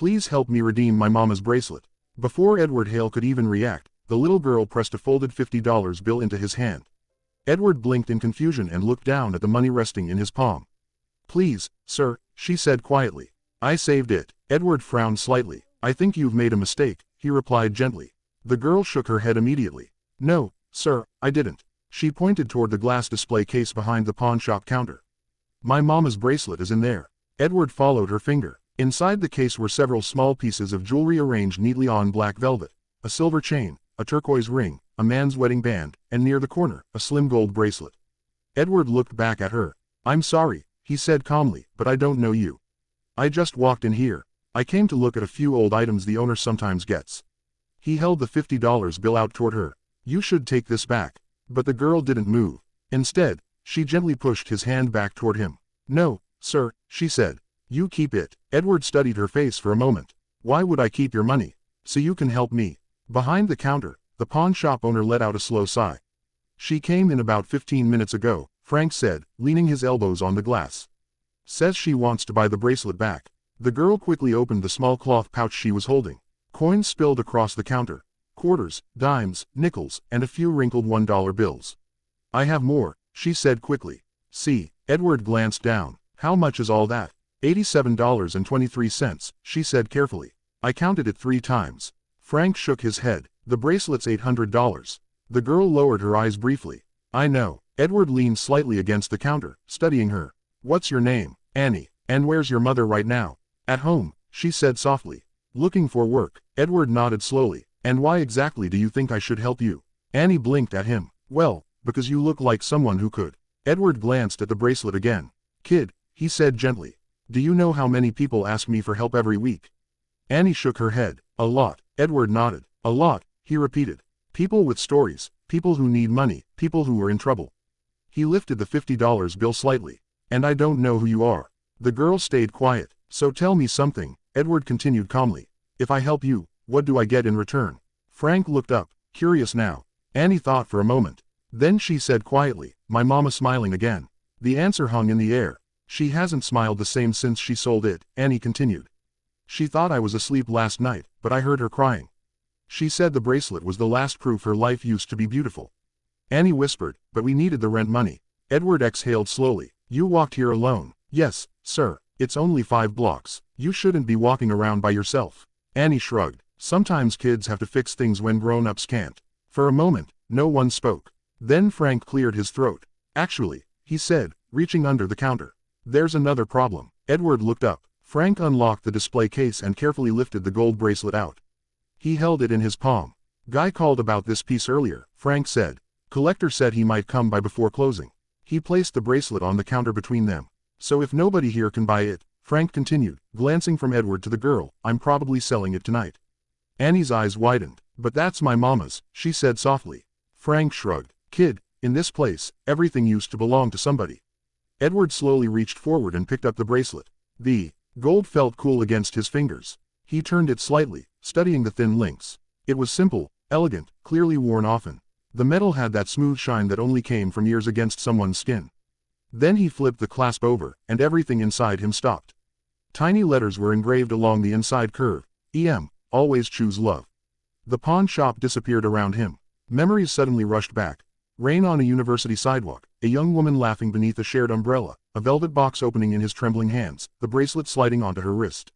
Please help me redeem my mama's bracelet. Before Edward Hale could even react, the little girl pressed a folded $50 bill into his hand. Edward blinked in confusion and looked down at the money resting in his palm. Please, sir, she said quietly. I saved it. Edward frowned slightly. I think you've made a mistake, he replied gently. The girl shook her head immediately. No, sir, I didn't. She pointed toward the glass display case behind the pawn shop counter. My mama's bracelet is in there. Edward followed her finger. Inside the case were several small pieces of jewelry arranged neatly on black velvet. A silver chain, a turquoise ring, a man's wedding band, and near the corner, a slim gold bracelet. Edward looked back at her. I'm sorry, he said calmly, but I don't know you. I just walked in here. I came to look at a few old items the owner sometimes gets. He held the $50 bill out toward her. You should take this back. But the girl didn't move. Instead, she gently pushed his hand back toward him. No, sir, she said. You keep it. Edward studied her face for a moment. Why would I keep your money? So you can help me. Behind the counter, the pawn shop owner let out a slow sigh. She came in about 15 minutes ago, Frank said, leaning his elbows on the glass. Says she wants to buy the bracelet back. The girl quickly opened the small cloth pouch she was holding. Coins spilled across the counter. Quarters, dimes, nickels, and a few wrinkled $1 bills. I have more, she said quickly. See, Edward glanced down. How much is all that? $87.23, she said carefully. I counted it 3 times. Frank shook his head. The bracelet's $800. The girl lowered her eyes briefly. I know. Edward leaned slightly against the counter, studying her. What's your name? Annie. And where's your mother right now? At home, she said softly. Looking for work. Edward nodded slowly. And why exactly do you think I should help you? Annie blinked at him. Well, because you look like someone who could. Edward glanced at the bracelet again. Kid, he said gently. Do you know how many people ask me for help every week? Annie shook her head. A lot. Edward nodded. A lot, he repeated. People with stories, people who need money, people who are in trouble. He lifted the $50 bill slightly. And I don't know who you are. The girl stayed quiet. So tell me something, Edward continued calmly. If I help you, what do I get in return? Frank looked up, curious now. Annie thought for a moment. Then she said quietly, my mama smiling again. The answer hung in the air. She hasn't smiled the same since she sold it, Annie continued. She thought I was asleep last night, but I heard her crying. She said the bracelet was the last proof her life used to be beautiful. Annie whispered, but we needed the rent money. Edward exhaled slowly. You walked here alone? Yes, sir. It's only 5 blocks. You shouldn't be walking around by yourself. Annie shrugged. Sometimes kids have to fix things when grown-ups can't. For a moment, no one spoke. Then Frank cleared his throat. Actually, he said, reaching under the counter. There's another problem. Edward looked up. Frank unlocked the display case and carefully lifted the gold bracelet out. He held it in his palm. Guy called about this piece earlier, Frank said. Collector said he might come by before closing. He placed the bracelet on the counter between them. So if nobody here can buy it, Frank continued, glancing from Edward to the girl, I'm probably selling it tonight. Annie's eyes widened. But that's my mama's, she said softly. Frank shrugged. Kid, in this place, everything used to belong to somebody. Edward slowly reached forward and picked up the bracelet. The gold felt cool against his fingers. He turned it slightly, studying the thin links. It was simple, elegant, clearly worn often. The metal had that smooth shine that only came from years against someone's skin. Then he flipped the clasp over, and everything inside him stopped. Tiny letters were engraved along the inside curve. EM, always choose love. The pawn shop disappeared around him. Memories suddenly rushed back. Rain on a university sidewalk, a young woman laughing beneath a shared umbrella, a velvet box opening in his trembling hands, the bracelet sliding onto her wrist.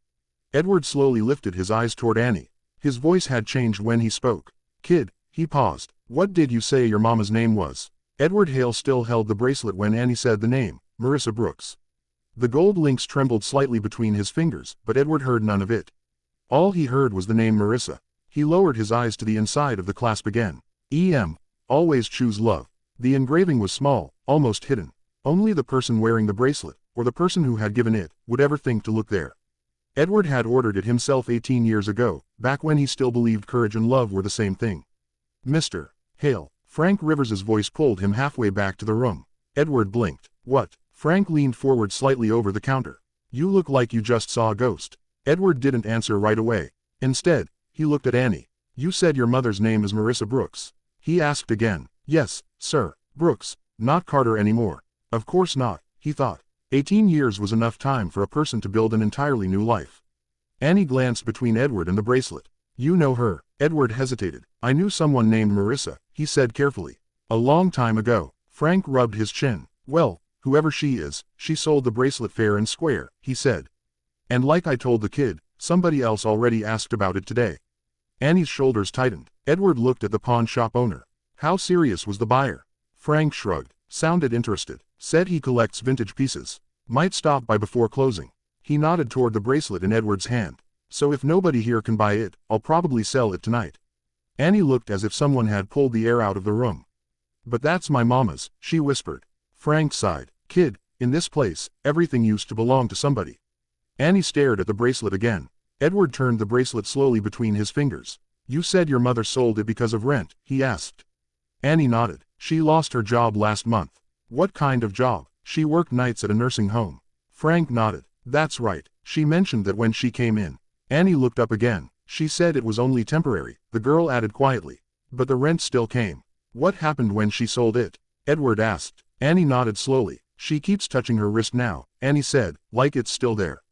Edward slowly lifted his eyes toward Annie. His voice had changed when he spoke. Kid, he paused. What did you say your mama's name was? Edward Hale still held the bracelet when Annie said the name, Marissa Brooks. The gold links trembled slightly between his fingers, but Edward heard none of it. All he heard was the name Marissa. He lowered his eyes to the inside of the clasp again. EM, always choose love. The engraving was small, almost hidden. Only the person wearing the bracelet, or the person who had given it, would ever think to look there. Edward had ordered it himself 18 years ago, back when he still believed courage and love were the same thing. Mr. Hale. Frank Rivers's voice pulled him halfway back to the room. Edward blinked. What? Frank leaned forward slightly over the counter. You look like you just saw a ghost. Edward didn't answer right away. Instead, he looked at Annie. You said your mother's name is Marissa Brooks. He asked again. Yes, sir. Brooks, not Carter anymore. Of course not, he thought. 18 years was enough time for a person to build an entirely new life. Annie glanced between Edward and the bracelet. You know her. Edward hesitated. I knew someone named Marissa, he said carefully. A long time ago. Frank rubbed his chin. Well, whoever she is, she sold the bracelet fair and square, he said. And like I told the kid, somebody else already asked about it today. Annie's shoulders tightened. Edward looked at the pawn shop owner. How serious was the buyer? Frank shrugged. Sounded interested. Said he collects vintage pieces. Might stop by before closing. He nodded toward the bracelet in Edward's hand. So if nobody here can buy it, I'll probably sell it tonight. Annie looked as if someone had pulled the air out of the room. But that's my mama's, she whispered. Frank sighed. Kid, in this place, everything used to belong to somebody. Annie stared at the bracelet again. Edward turned the bracelet slowly between his fingers. You said your mother sold it because of rent, he asked. Annie nodded. She lost her job last month. What kind of job? She worked nights at a nursing home. Frank nodded. That's right. She mentioned that when she came in. Annie looked up again. She said it was only temporary, the girl added quietly. But the rent still came. What happened when she sold it? Edward asked. Annie nodded slowly. She keeps touching her wrist now, Annie said, like it's still there.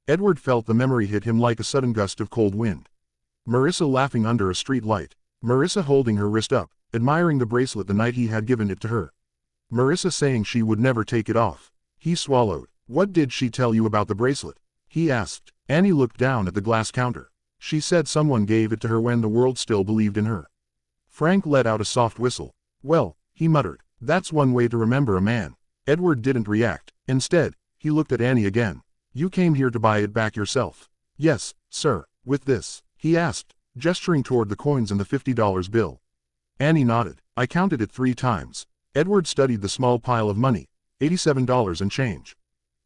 Edward felt the memory hit him like a sudden gust of cold wind. Marissa laughing under a street light. Marissa holding her wrist up, admiring the bracelet the night he had given it to her. Marissa saying she would never take it off. He swallowed. What did she tell you about the bracelet? He asked. Annie looked down at the glass counter. She said someone gave it to her when the world still believed in her. Frank let out a soft whistle. Well, he muttered. That's one way to remember a man. Edward didn't react. Instead, he looked at Annie again. You came here to buy it back yourself. Yes, sir. With this? He asked, gesturing toward the coins and the $50 bill. Annie nodded. I counted it 3 times. Edward studied the small pile of money. $87 and change.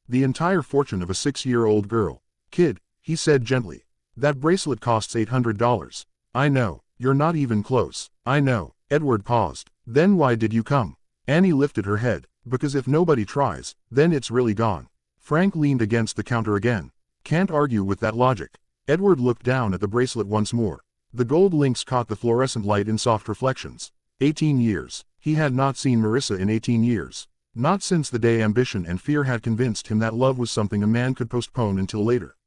The entire fortune of a 6-year-old girl. Kid, he said gently. That bracelet costs $800. I know. You're not even close. I know. Edward paused. Then why did you come? Annie lifted her head. Because if nobody tries, then it's really gone. Frank leaned against the counter again. Can't argue with that logic. Edward looked down at the bracelet once more. The gold links caught the fluorescent light in soft reflections. 18 years. He had not seen Marissa in 18 years. Not since the day ambition and fear had convinced him that love was something a man could postpone until later.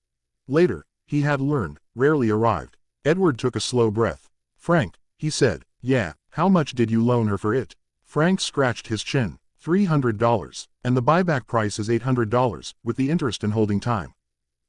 Later, he had learned, rarely arrived. Edward took a slow breath. Frank, he said. Yeah, how much did you loan her for it? Frank scratched his chin. $300. And the buyback price is $800, with the interest and holding time.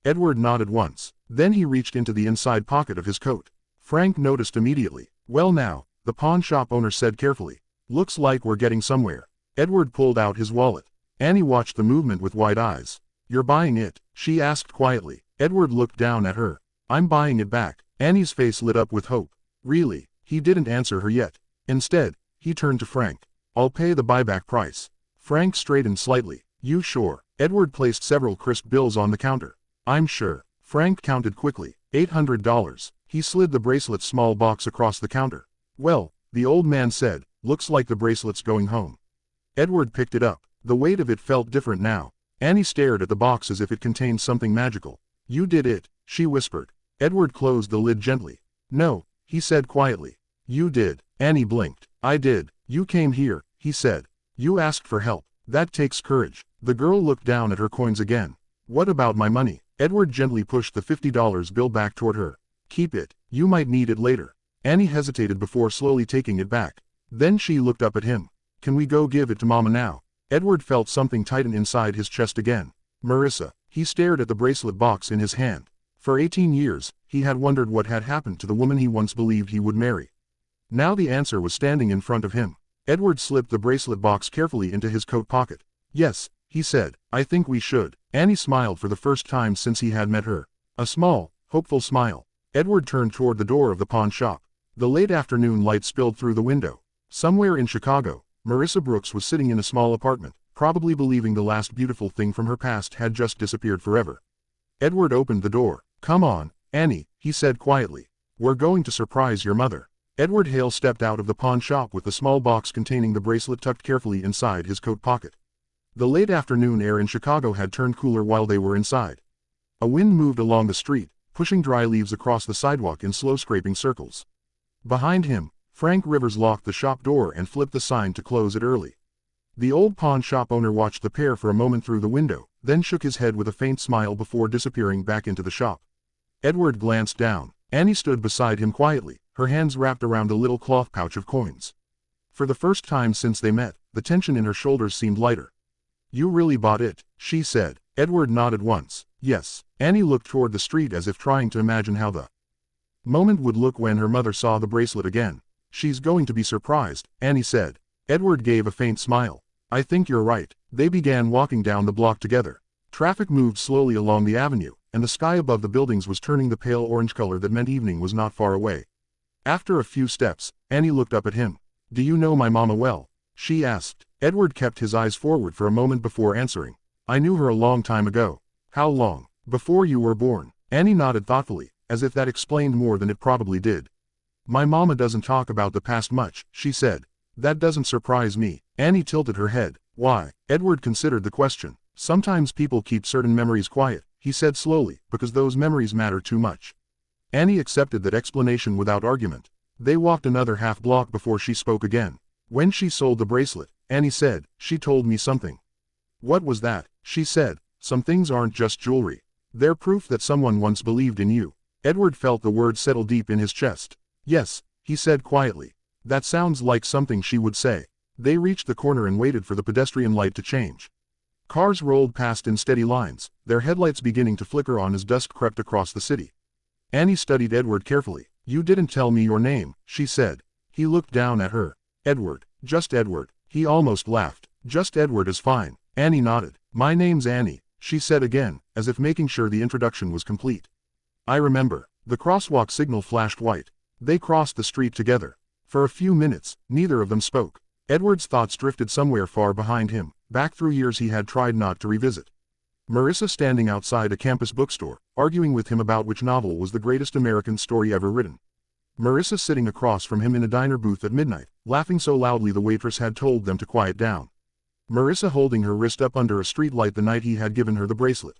Edward nodded once. Then he reached into the inside pocket of his coat. Frank noticed immediately. Well now, the pawn shop owner said carefully. Looks like we're getting somewhere. Edward pulled out his wallet. Annie watched the movement with wide eyes. You're buying it? She asked quietly. Edward looked down at her. I'm buying it back. Annie's face lit up with hope. Really? He didn't answer her yet. Instead, he turned to Frank. I'll pay the buyback price. Frank straightened slightly. You sure? Edward placed several crisp bills on the counter. I'm sure. Frank counted quickly. $800. He slid the bracelet's small box across the counter. Well, the old man said, looks like the bracelet's going home. Edward picked it up. The weight of it felt different now. Annie stared at the box as if it contained something magical. You did it, she whispered. Edward closed the lid gently. No, he said quietly. You did. Annie blinked. I did. You came here, he said. You asked for help. That takes courage. The girl looked down at her coins again. What about my money? Edward gently pushed the $50 bill back toward her. Keep it. You might need it later. Annie hesitated before slowly taking it back. Then she looked up at him. Can we go give it to Mama now? Edward felt something tighten inside his chest again. Marissa. He stared at the bracelet box in his hand. For 18 years, he had wondered what had happened to the woman he once believed he would marry. Now the answer was standing in front of him. Edward slipped the bracelet box carefully into his coat pocket. Yes, he said, I think we should. Annie smiled for the first time since he had met her. A small, hopeful smile. Edward turned toward the door of the pawn shop. The late afternoon light spilled through the window. Somewhere in Chicago, Marissa Brooks was sitting in a small apartment, probably believing the last beautiful thing from her past had just disappeared forever. Edward opened the door. Come on, Annie, he said quietly. We're going to surprise your mother. Edward Hale stepped out of the pawn shop with the small box containing the bracelet tucked carefully inside his coat pocket. The late afternoon air in Chicago had turned cooler while they were inside. A wind moved along the street, pushing dry leaves across the sidewalk in slow scraping circles. Behind him, Frank Rivers locked the shop door and flipped the sign to close it early. The old pawn shop owner watched the pair for a moment through the window, then shook his head with a faint smile before disappearing back into the shop. Edward glanced down. Annie stood beside him quietly, her hands wrapped around a little cloth pouch of coins. For the first time since they met, the tension in her shoulders seemed lighter. "You really bought it," she said. Edward nodded once. "Yes." Annie looked toward the street as if trying to imagine how the moment would look when her mother saw the bracelet again. "She's going to be surprised," Annie said. Edward gave a faint smile. "I think you're right." They began walking down the block together. Traffic moved slowly along the avenue, and the sky above the buildings was turning the pale orange color that meant evening was not far away. After a few steps, Annie looked up at him. "Do you know my mama well?" she asked. Edward kept his eyes forward for a moment before answering. "I knew her a long time ago." "How long?" "Before you were born." Annie nodded thoughtfully, as if that explained more than it probably did. "My mama doesn't talk about the past much," she said. "That doesn't surprise me." Annie tilted her head. "Why?" Edward considered the question. "Sometimes people keep certain memories quiet," he said slowly, "because those memories matter too much." Annie accepted that explanation without argument. They walked another half block before she spoke again. "When she sold the bracelet," Annie said, "she told me something." "What was that?" she said. "Some things aren't just jewelry. They're proof that someone once believed in you." Edward felt the words settle deep in his chest. "Yes," he said quietly. "That sounds like something she would say." They reached the corner and waited for the pedestrian light to change. Cars rolled past in steady lines, their headlights beginning to flicker on as dusk crept across the city. Annie studied Edward carefully. "You didn't tell me your name," she said. He looked down at her. "Edward. Just Edward." He almost laughed. "Just Edward is fine." Annie nodded. "My name's Annie," she said again, as if making sure the introduction was complete. "I remember." The crosswalk signal flashed white. They crossed the street together. For a few minutes, neither of them spoke. Edward's thoughts drifted somewhere far behind him, back through years he had tried not to revisit. Marissa standing outside a campus bookstore, arguing with him about which novel was the greatest American story ever written. Marissa sitting across from him in a diner booth at midnight, laughing so loudly the waitress had told them to quiet down. Marissa holding her wrist up under a street light the night he had given her the bracelet.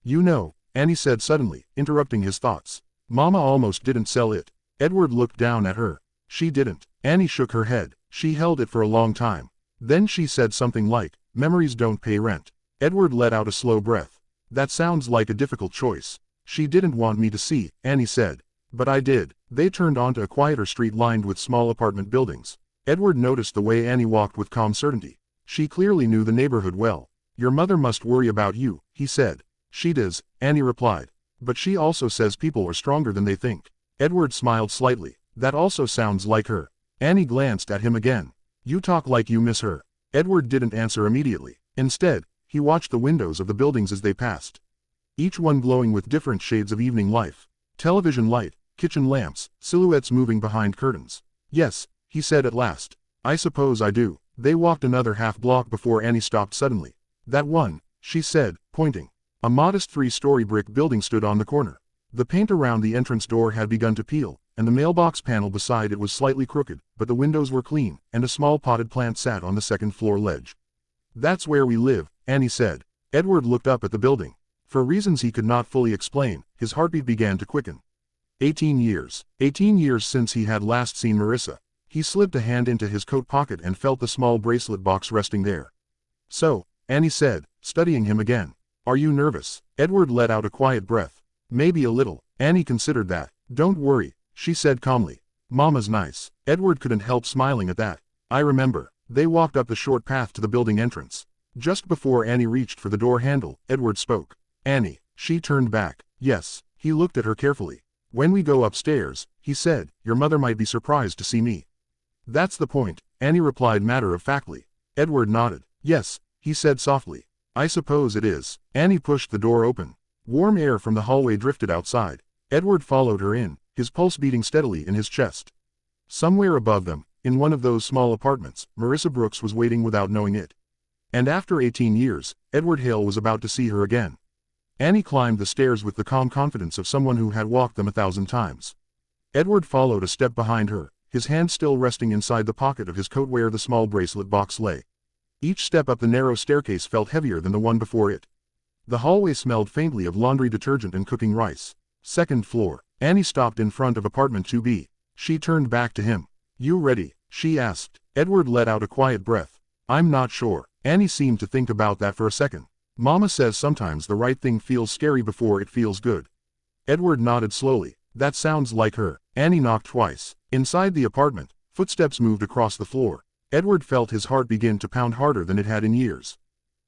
"You know," Annie said suddenly, interrupting his thoughts. "Mama almost didn't sell it." Edward looked down at her. "She didn't." Annie shook her head. "She held it for a long time. Then she said something like, 'Memories don't pay rent.'" Edward let out a slow breath. "That sounds like a difficult choice." "She didn't want me to see," Annie said. "But I did." They turned onto a quieter street lined with small apartment buildings. Edward noticed the way Annie walked with calm certainty. She clearly knew the neighborhood well. "Your mother must worry about you," he said. "She does," Annie replied. "But she also says people are stronger than they think." Edward smiled slightly. "That also sounds like her." Annie glanced at him again. "You talk like you miss her." Edward didn't answer immediately. Instead, he watched the windows of the buildings as they passed. Each one glowing with different shades of evening life. Television light, kitchen lamps, silhouettes moving behind curtains. "Yes," he said at last. "I suppose I do." They walked another half block before Annie stopped suddenly. "That one," she said, pointing. A modest three-story brick building stood on the corner. The paint around the entrance door had begun to peel, and the mailbox panel beside it was slightly crooked, but the windows were clean, and a small potted plant sat on the second-floor ledge. "That's where we live," Annie said. Edward looked up at the building. For reasons he could not fully explain, his heartbeat began to quicken. 18 years. 18 years since he had last seen Marissa. He slipped a hand into his coat pocket and felt the small bracelet box resting there. "So," Annie said, studying him again. "Are you nervous?" Edward let out a quiet breath. "Maybe a little." Annie considered that. "Don't worry," she said calmly. "Mama's nice." Edward couldn't help smiling at that. "I remember." They walked up the short path to the building entrance. Just before Annie reached for the door handle, Edward spoke. "Annie." She turned back. "Yes." He looked at her carefully. "When we go upstairs," he said, "your mother might be surprised to see me." "That's the point," Annie replied matter-of-factly. Edward nodded. "Yes," he said softly. "I suppose it is." Annie pushed the door open. Warm air from the hallway drifted outside. Edward followed her in, his pulse beating steadily in his chest. Somewhere above them, in one of those small apartments, Marissa Brooks was waiting without knowing it. And after 18 years, Edward Hale was about to see her again. Annie climbed the stairs with the calm confidence of someone who had walked them 1,000 times. Edward followed a step behind her, his hand still resting inside the pocket of his coat where the small bracelet box lay. Each step up the narrow staircase felt heavier than the one before it. The hallway smelled faintly of laundry detergent and cooking rice. Second floor. Annie stopped in front of apartment 2B. She turned back to him. "You ready?" she asked. Edward let out a quiet breath. "I'm not sure." Annie seemed to think about that for a second. "Mama says sometimes the right thing feels scary before it feels good." Edward nodded slowly. That sounds like her. Annie knocked twice. Inside the apartment, footsteps moved across the floor. Edward felt his heart begin to pound harder than it had in years.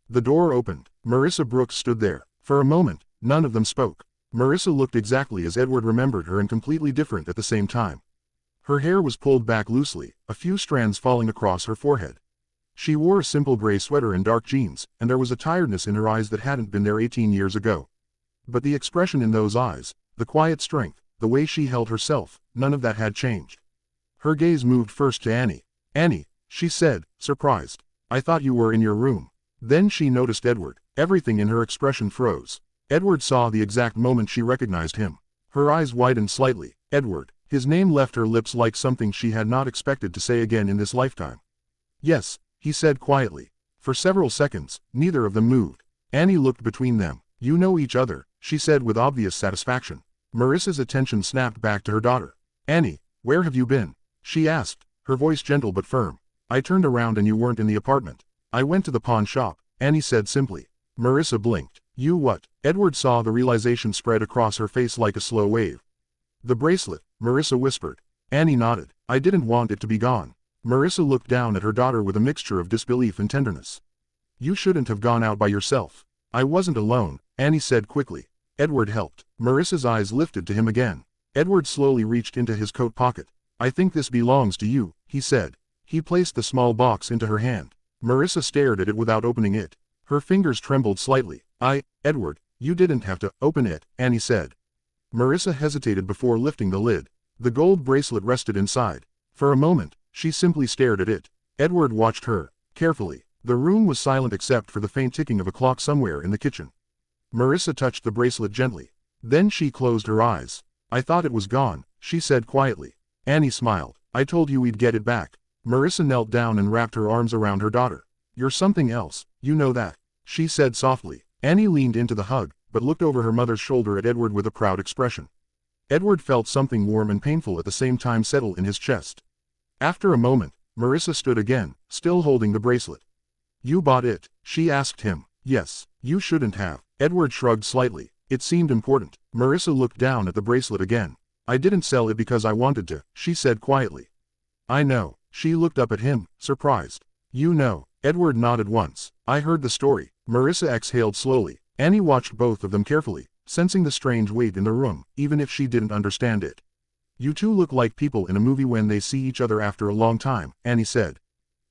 The door opened. Marissa Brooks stood there. For a moment, none of them spoke. Marissa looked exactly as Edward remembered her and completely different at the same time. Her hair was pulled back loosely, a few strands falling across her forehead. She wore a simple gray sweater and dark jeans, and there was a tiredness in her eyes that hadn't been there 18 years ago. But the expression in those eyes, the quiet strength, the way she held herself, none of that had changed. Her gaze moved first to Annie. "Annie," she said, surprised. "I thought you were in your room." Then she noticed Edward. Everything in her expression froze. Edward saw the exact moment she recognized him. Her eyes widened slightly. Edward. His name left her lips like something she had not expected to say again in this lifetime. "Yes," he said quietly. For several seconds, neither of them moved. Annie looked between them. "You know each other," she said with obvious satisfaction. Marissa's attention snapped back to her daughter. "Annie, where have you been?" she asked, her voice gentle but firm. "I turned around and you weren't in the apartment." "I went to the pawn shop," Annie said simply. Marissa blinked. "You what?" Edward saw the realization spread across her face like a slow wave. "The bracelet," Marissa whispered. Annie nodded. "I didn't want it to be gone." Marissa looked down at her daughter with a mixture of disbelief and tenderness. "You shouldn't have gone out by yourself." "I wasn't alone," Annie said quickly. Edward helped. Marissa's eyes lifted to him again. Edward slowly reached into his coat pocket. "I think this belongs to you," he said. He placed the small box into her hand. Marissa stared at it without opening it. Her fingers trembled slightly. Edward, you didn't have to open it," Annie said. Marissa hesitated before lifting the lid. The gold bracelet rested inside. For a moment, she simply stared at it. Edward watched her, carefully. The room was silent except for the faint ticking of a clock somewhere in the kitchen. Marissa touched the bracelet gently. Then she closed her eyes. "I thought it was gone," she said quietly. Annie smiled. "I told you we'd get it back." Marissa knelt down and wrapped her arms around her daughter. "You're something else, you know that," she said softly. Annie leaned into the hug, but looked over her mother's shoulder at Edward with a proud expression. Edward felt something warm and painful at the same time settle in his chest. After a moment, Marissa stood again, still holding the bracelet. "You bought it?" she asked him. "Yes. You shouldn't have." Edward shrugged slightly. It seemed important. Marissa looked down at the bracelet again. "I didn't sell it because I wanted to," she said quietly. "I know." She looked up at him, surprised. "You know." Edward nodded once. "I heard the story." Marissa exhaled slowly. Annie watched both of them carefully, sensing the strange weight in the room, even if she didn't understand it. "You two look like people in a movie when they see each other after a long time," Annie said.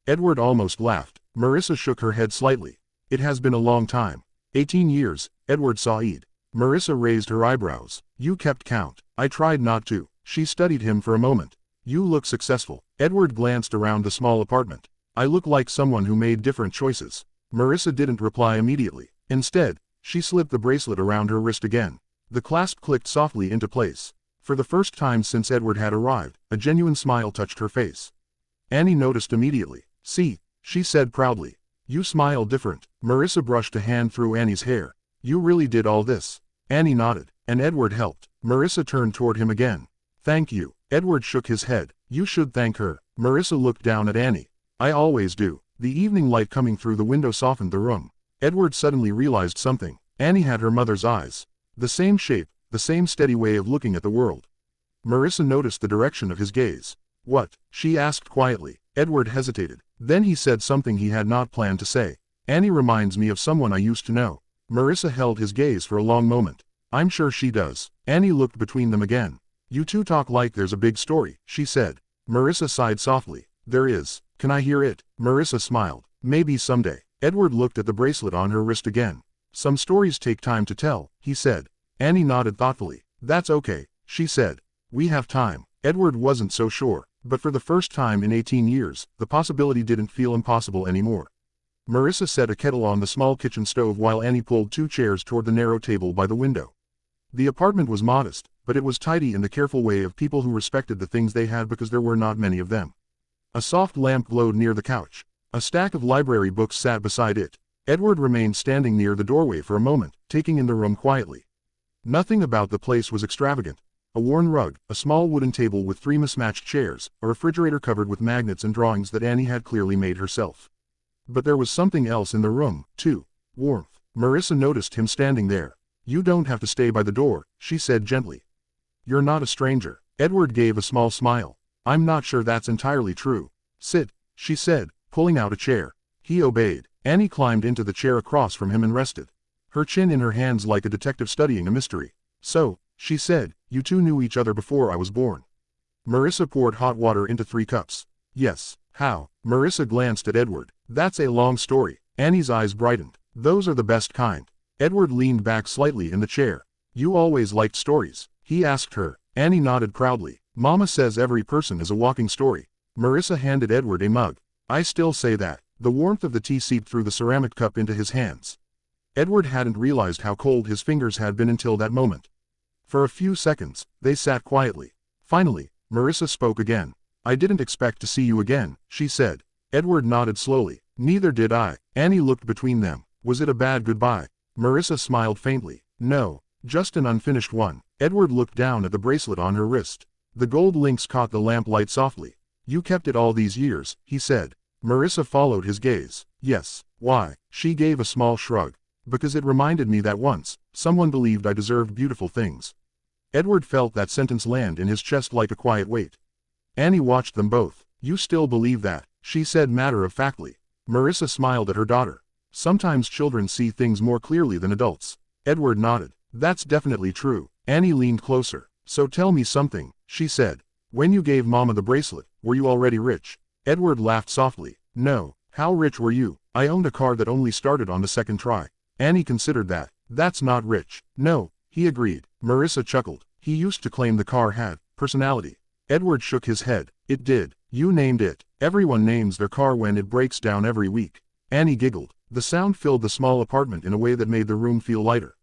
Edward almost laughed. Marissa shook her head slightly. "It has been a long time. 18 years, Edward sighed. Marissa raised her eyebrows. "You kept count." "I tried not to." She studied him for a moment. "You look successful." Edward glanced around the small apartment. "I look like someone who made different choices." Marissa didn't reply immediately. Instead, she slipped the bracelet around her wrist again. The clasp clicked softly into place. For the first time since Edward had arrived, a genuine smile touched her face. Annie noticed immediately. "See," she said proudly. "You smile different." Marissa brushed a hand through Annie's hair. "You really did all this?" Annie nodded, and Edward helped. Marissa turned toward him again. "Thank you." Edward shook his head. "You should thank her." Marissa looked down at Annie. "I always do." The evening light coming through the window softened the room. Edward suddenly realized something. Annie had her mother's eyes. The same shape, the same steady way of looking at the world. Marissa noticed the direction of his gaze. "What?" she asked quietly. Edward hesitated. Then he said something he had not planned to say. "Annie reminds me of someone I used to know." Marissa held his gaze for a long moment. "I'm sure she does." Annie looked between them again. "You two talk like there's a big story," she said. Marissa sighed softly. "There is. Can I hear it?" Marissa smiled. "Maybe someday." Edward looked at the bracelet on her wrist again. "Some stories take time to tell," he said. Annie nodded thoughtfully. "That's okay," she said. "We have time." Edward wasn't so sure, but for the first time in 18 years, the possibility didn't feel impossible anymore. Marissa set a kettle on the small kitchen stove while Annie pulled 2 chairs toward the narrow table by the window. The apartment was modest, but it was tidy in the careful way of people who respected the things they had because there were not many of them. A soft lamp glowed near the couch. A stack of library books sat beside it. Edward remained standing near the doorway for a moment, taking in the room quietly. Nothing about the place was extravagant. A worn rug, a small wooden table with 3 mismatched chairs, a refrigerator covered with magnets and drawings that Annie had clearly made herself. But there was something else in the room, too. Warmth. Marissa noticed him standing there. You don't have to stay by the door, she said gently. You're not a stranger. Edward gave a small smile. I'm not sure that's entirely true. Sit, she said, pulling out a chair. He obeyed. Annie climbed into the chair across from him and rested, her chin in her hands like a detective studying a mystery. So, she said, you two knew each other before I was born. Marissa poured hot water into 3 cups. Yes. How? Marissa glanced at Edward. That's a long story. Annie's eyes brightened. Those are the best kind. Edward leaned back slightly in the chair. You always liked stories? He asked her. Annie nodded proudly. Mama says every person is a walking story. Marissa handed Edward a mug. I still say that. The warmth of the tea seeped through the ceramic cup into his hands. Edward hadn't realized how cold his fingers had been until that moment. For a few seconds, they sat quietly. Finally, Marissa spoke again. I didn't expect to see you again, she said. Edward nodded slowly. Neither did I. Annie looked between them. Was it a bad goodbye? Marissa smiled faintly. No, just an unfinished one. Edward looked down at the bracelet on her wrist. The gold links caught the lamplight softly. You kept it all these years, he said. Marissa followed his gaze. Yes. Why? She gave a small shrug. Because it reminded me that once, someone believed I deserved beautiful things. Edward felt that sentence land in his chest like a quiet weight. Annie watched them both. You still believe that, she said matter-of-factly. Marissa smiled at her daughter. Sometimes children see things more clearly than adults. Edward nodded. That's definitely true. Annie leaned closer. So tell me something, she said. When you gave Mama the bracelet, were you already rich? Edward laughed softly. No. How rich were you? I owned a car that only started on the second try. Annie considered that. That's not rich. No, he agreed. Marissa chuckled. He used to claim the car had personality. Edward shook his head. It did. You named it. Everyone names their car when it breaks down every week. Annie giggled. The sound filled the small apartment in a way that made the room feel lighter.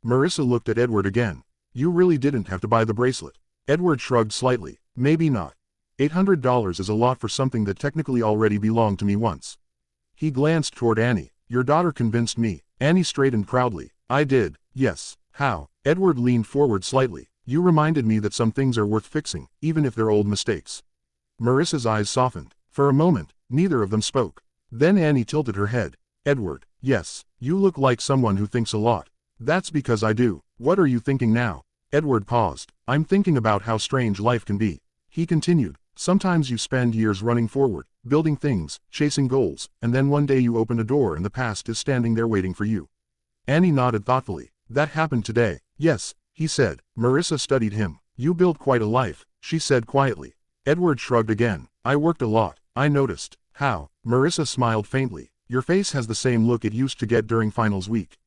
Marissa looked at Edward again. You really didn't have to buy the bracelet. Edward shrugged slightly. Maybe not. $800 is a lot for something that technically already belonged to me once. He glanced toward Annie. Your daughter convinced me. Annie straightened proudly. I did. Yes. How? Edward leaned forward slightly. You reminded me that some things are worth fixing, even if they're old mistakes. Marissa's eyes softened. For a moment, neither of them spoke. Then Annie tilted her head. Edward, yes, you look like someone who thinks a lot. That's because I do. What are you thinking now? Edward paused. I'm thinking about how strange life can be. He continued. Sometimes you spend years running forward, building things, chasing goals, and then one day you open a door and the past is standing there waiting for you. Annie nodded thoughtfully. That happened today. Yes, he said. Marissa studied him. You built quite a life, she said quietly. Edward shrugged again. I worked a lot. I noticed. How? Marissa smiled faintly. Your face has the same look it used to get during finals week.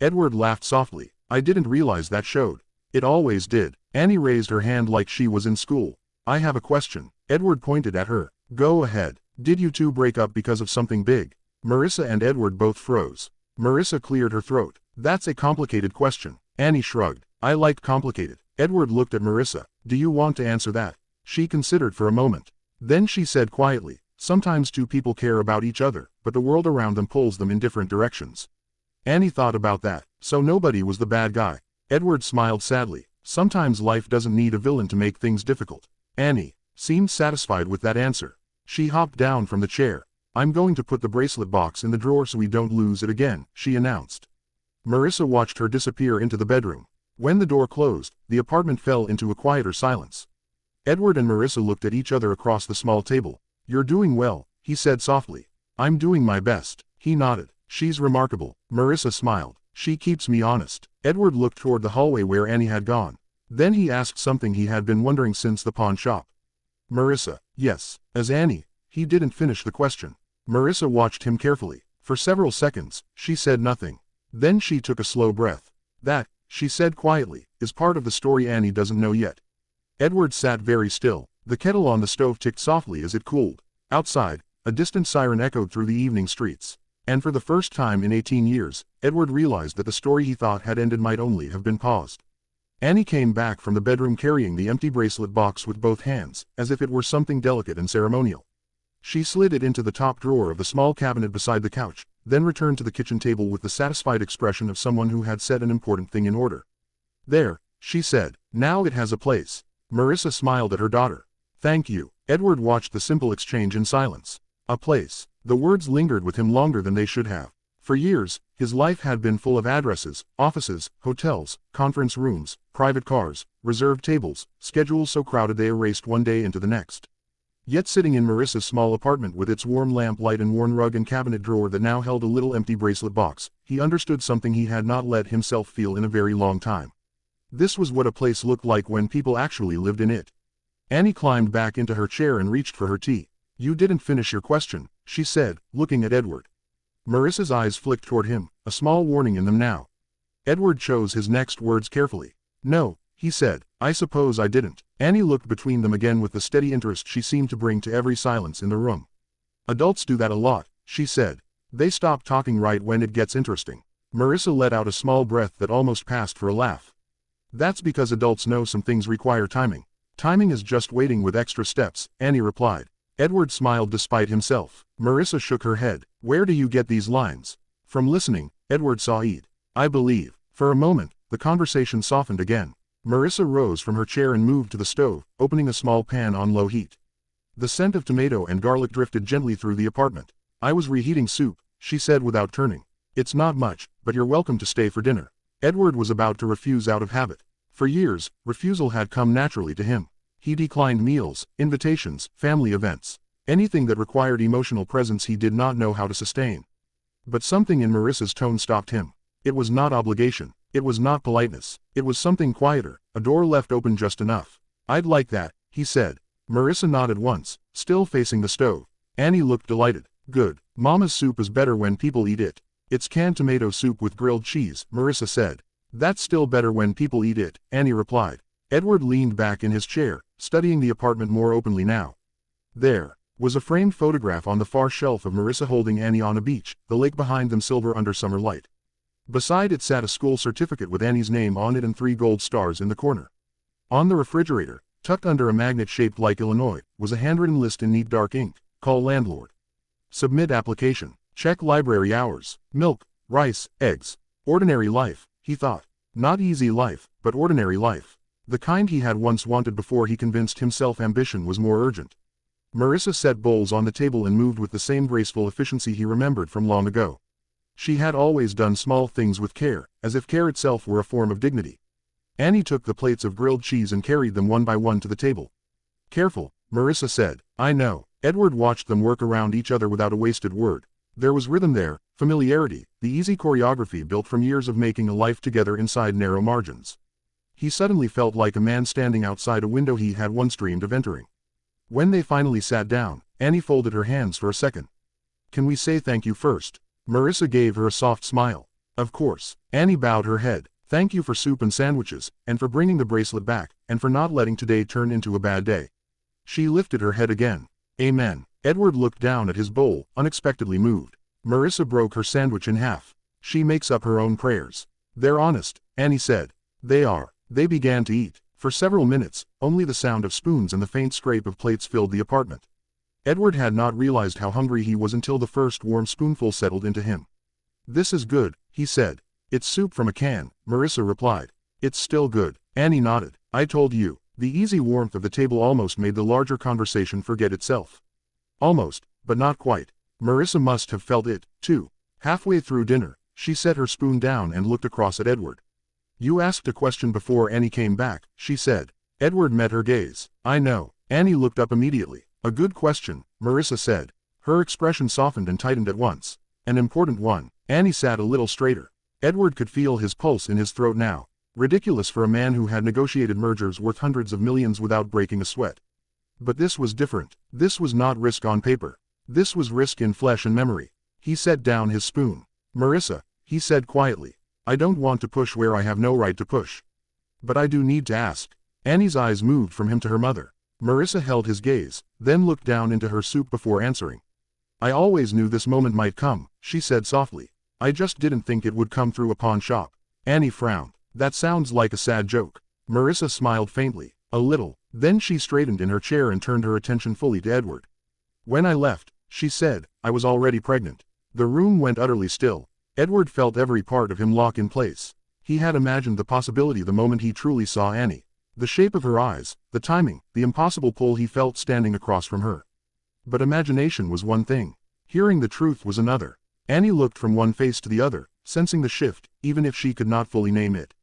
Edward laughed softly. I didn't realize that showed. It always did. Annie raised her hand like she was in school. I have a question. Edward pointed at her. Go ahead. Did you two break up because of something big? Marissa and Edward both froze. Marissa cleared her throat. That's a complicated question. Annie shrugged. I like complicated. Edward looked at Marissa. Do you want to answer that? She considered for a moment. Then she said quietly. Sometimes two people care about each other, but the world around them pulls them in different directions. Annie thought about that. So nobody was the bad guy. Edward smiled sadly. Sometimes life doesn't need a villain to make things difficult. Annie seemed satisfied with that answer. She hopped down from the chair. I'm going to put the bracelet box in the drawer so we don't lose it again, she announced. Marissa watched her disappear into the bedroom. When the door closed, the apartment fell into a quieter silence. Edward and Marissa looked at each other across the small table. You're doing well, he said softly. I'm doing my best, he nodded. She's remarkable. Marissa smiled. She keeps me honest. Edward looked toward the hallway where Annie had gone. Then he asked something he had been wondering since the pawn shop. Marissa, yes, as Annie. He didn't finish the question. Marissa watched him carefully. For several seconds, she said nothing. Then she took a slow breath. That, she said quietly, is part of the story Annie doesn't know yet. Edward sat very still. The kettle on the stove ticked softly as it cooled. Outside, a distant siren echoed through the evening streets. And for the first time in 18 years, Edward realized that the story he thought had ended might only have been paused. Annie came back from the bedroom carrying the empty bracelet box with both hands, as if it were something delicate and ceremonial. She slid it into the top drawer of the small cabinet beside the couch, then returned to the kitchen table with the satisfied expression of someone who had set an important thing in order. There, she said, now it has a place. Marissa smiled at her daughter. Thank you. Edward watched the simple exchange in silence. A place. The words lingered with him longer than they should have. For years, his life had been full of addresses, offices, hotels, conference rooms, private cars, reserved tables, schedules so crowded they erased one day into the next. Yet sitting in Marissa's small apartment with its warm lamplight and worn rug and cabinet drawer that now held a little empty bracelet box, he understood something he had not let himself feel in a very long time. This was what a place looked like when people actually lived in it. Annie climbed back into her chair and reached for her tea. "You didn't finish your question," she said, looking at Edward. Marissa's eyes flicked toward him, a small warning in them now. Edward chose his next words carefully. "No," he said, "I suppose I didn't." Annie looked between them again with the steady interest she seemed to bring to every silence in the room. "Adults do that a lot," she said. "They stop talking right when it gets interesting." Marissa let out a small breath that almost passed for a laugh. "That's because adults know some things require timing. Timing is just waiting with extra steps," Annie replied. Edward smiled despite himself. Marissa shook her head. "Where do you get these lines?" From listening, Edward saw it. "I believe." For a moment, the conversation softened again. Marissa rose from her chair and moved to the stove, opening a small pan on low heat. The scent of tomato and garlic drifted gently through the apartment. "I was reheating soup," she said without turning. "It's not much, but you're welcome to stay for dinner." Edward was about to refuse out of habit. For years, refusal had come naturally to him. He declined meals, invitations, family events. Anything that required emotional presence he did not know how to sustain. But something in Marissa's tone stopped him. It was not obligation. It was not politeness. It was something quieter, a door left open just enough. "I'd like that," he said. Marissa nodded once, still facing the stove. Annie looked delighted. "Good. Mama's soup is better when people eat it." "It's canned tomato soup with grilled cheese," Marissa said. "That's still better when people eat it," Annie replied. Edward leaned back in his chair, studying the apartment more openly now. There was a framed photograph on the far shelf of Marissa holding Annie on a beach, the lake behind them silver under summer light. Beside it sat a school certificate with Annie's name on it and 3 gold stars in the corner. On the refrigerator, tucked under a magnet shaped like Illinois, was a handwritten list in neat dark ink. "Call landlord. Submit application. Check library hours. Milk, rice, eggs. Ordinary life," he thought. Not easy life, but ordinary life. The kind he had once wanted before he convinced himself ambition was more urgent. Marissa set bowls on the table and moved with the same graceful efficiency he remembered from long ago. She had always done small things with care, as if care itself were a form of dignity. Annie took the plates of grilled cheese and carried them one by one to the table. "Careful," Marissa said. "I know." Edward watched them work around each other without a wasted word. There was rhythm there, familiarity, the easy choreography built from years of making a life together inside narrow margins. He suddenly felt like a man standing outside a window he had once dreamed of entering. When they finally sat down, Annie folded her hands for a second. "Can we say thank you first?" Marissa gave her a soft smile. "Of course." Annie bowed her head. "Thank you for soup and sandwiches, and for bringing the bracelet back, and for not letting today turn into a bad day." She lifted her head again. "Amen." Edward looked down at his bowl, unexpectedly moved. Marissa broke her sandwich in half. "She makes up her own prayers." "They're honest," Annie said. "They are." They began to eat. For several minutes, only the sound of spoons and the faint scrape of plates filled the apartment. Edward had not realized how hungry he was until the first warm spoonful settled into him. "This is good," he said. "It's soup from a can," Marissa replied. "It's still good." Annie nodded. "I told you." The easy warmth of the table almost made the larger conversation forget itself. Almost, but not quite. Marissa must have felt it, too. Halfway through dinner, she set her spoon down and looked across at Edward. "You asked a question before Annie came back," she said. Edward met her gaze. "I know." Annie looked up immediately. "A good question," Marissa said. Her expression softened and tightened at once. "An important one." Annie sat a little straighter. Edward could feel his pulse in his throat now. Ridiculous for a man who had negotiated mergers worth hundreds of millions without breaking a sweat. But this was different. This was not risk on paper. This was risk in flesh and memory. He set down his spoon. "Marissa," he said quietly. "I don't want to push where I have no right to push. But I do need to ask." Annie's eyes moved from him to her mother. Marissa held his gaze, then looked down into her soup before answering. "I always knew this moment might come," she said softly. "I just didn't think it would come through a pawn shop." Annie frowned. "That sounds like a sad joke." Marissa smiled faintly. "A little." Then she straightened in her chair and turned her attention fully to Edward. "When I left," she said, "I was already pregnant." The room went utterly still. Edward felt every part of him lock in place. He had imagined the possibility the moment he truly saw Annie. The shape of her eyes, the timing, the impossible pull he felt standing across from her. But imagination was one thing. Hearing the truth was another. Annie looked from one face to the other, sensing the shift, even if she could not fully name it.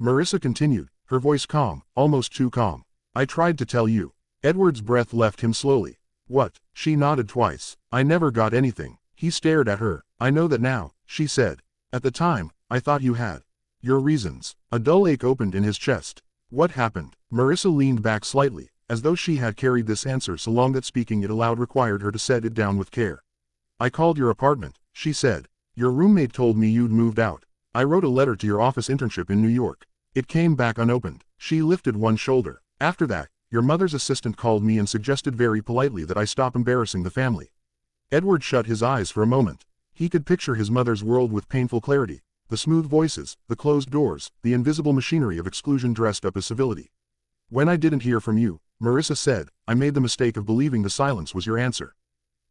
Marissa continued, her voice calm, almost too calm. I tried to tell you. Edward's breath left him slowly. What? She nodded twice. I never got anything. He stared at her. I know that now, she said. At the time, I thought you had. Your reasons. A dull ache opened in his chest. What happened? Marissa leaned back slightly, as though she had carried this answer so long that speaking it aloud required her to set it down with care. I called your apartment, she said. Your roommate told me you'd moved out. I wrote a letter to your office internship in New York. It came back unopened. She lifted one shoulder. After that, your mother's assistant called me and suggested very politely that I stop embarrassing the family. Edward shut his eyes for a moment. He could picture his mother's world with painful clarity. The smooth voices, the closed doors, the invisible machinery of exclusion dressed up as civility. When I didn't hear from you, Marissa said, I made the mistake of believing the silence was your answer.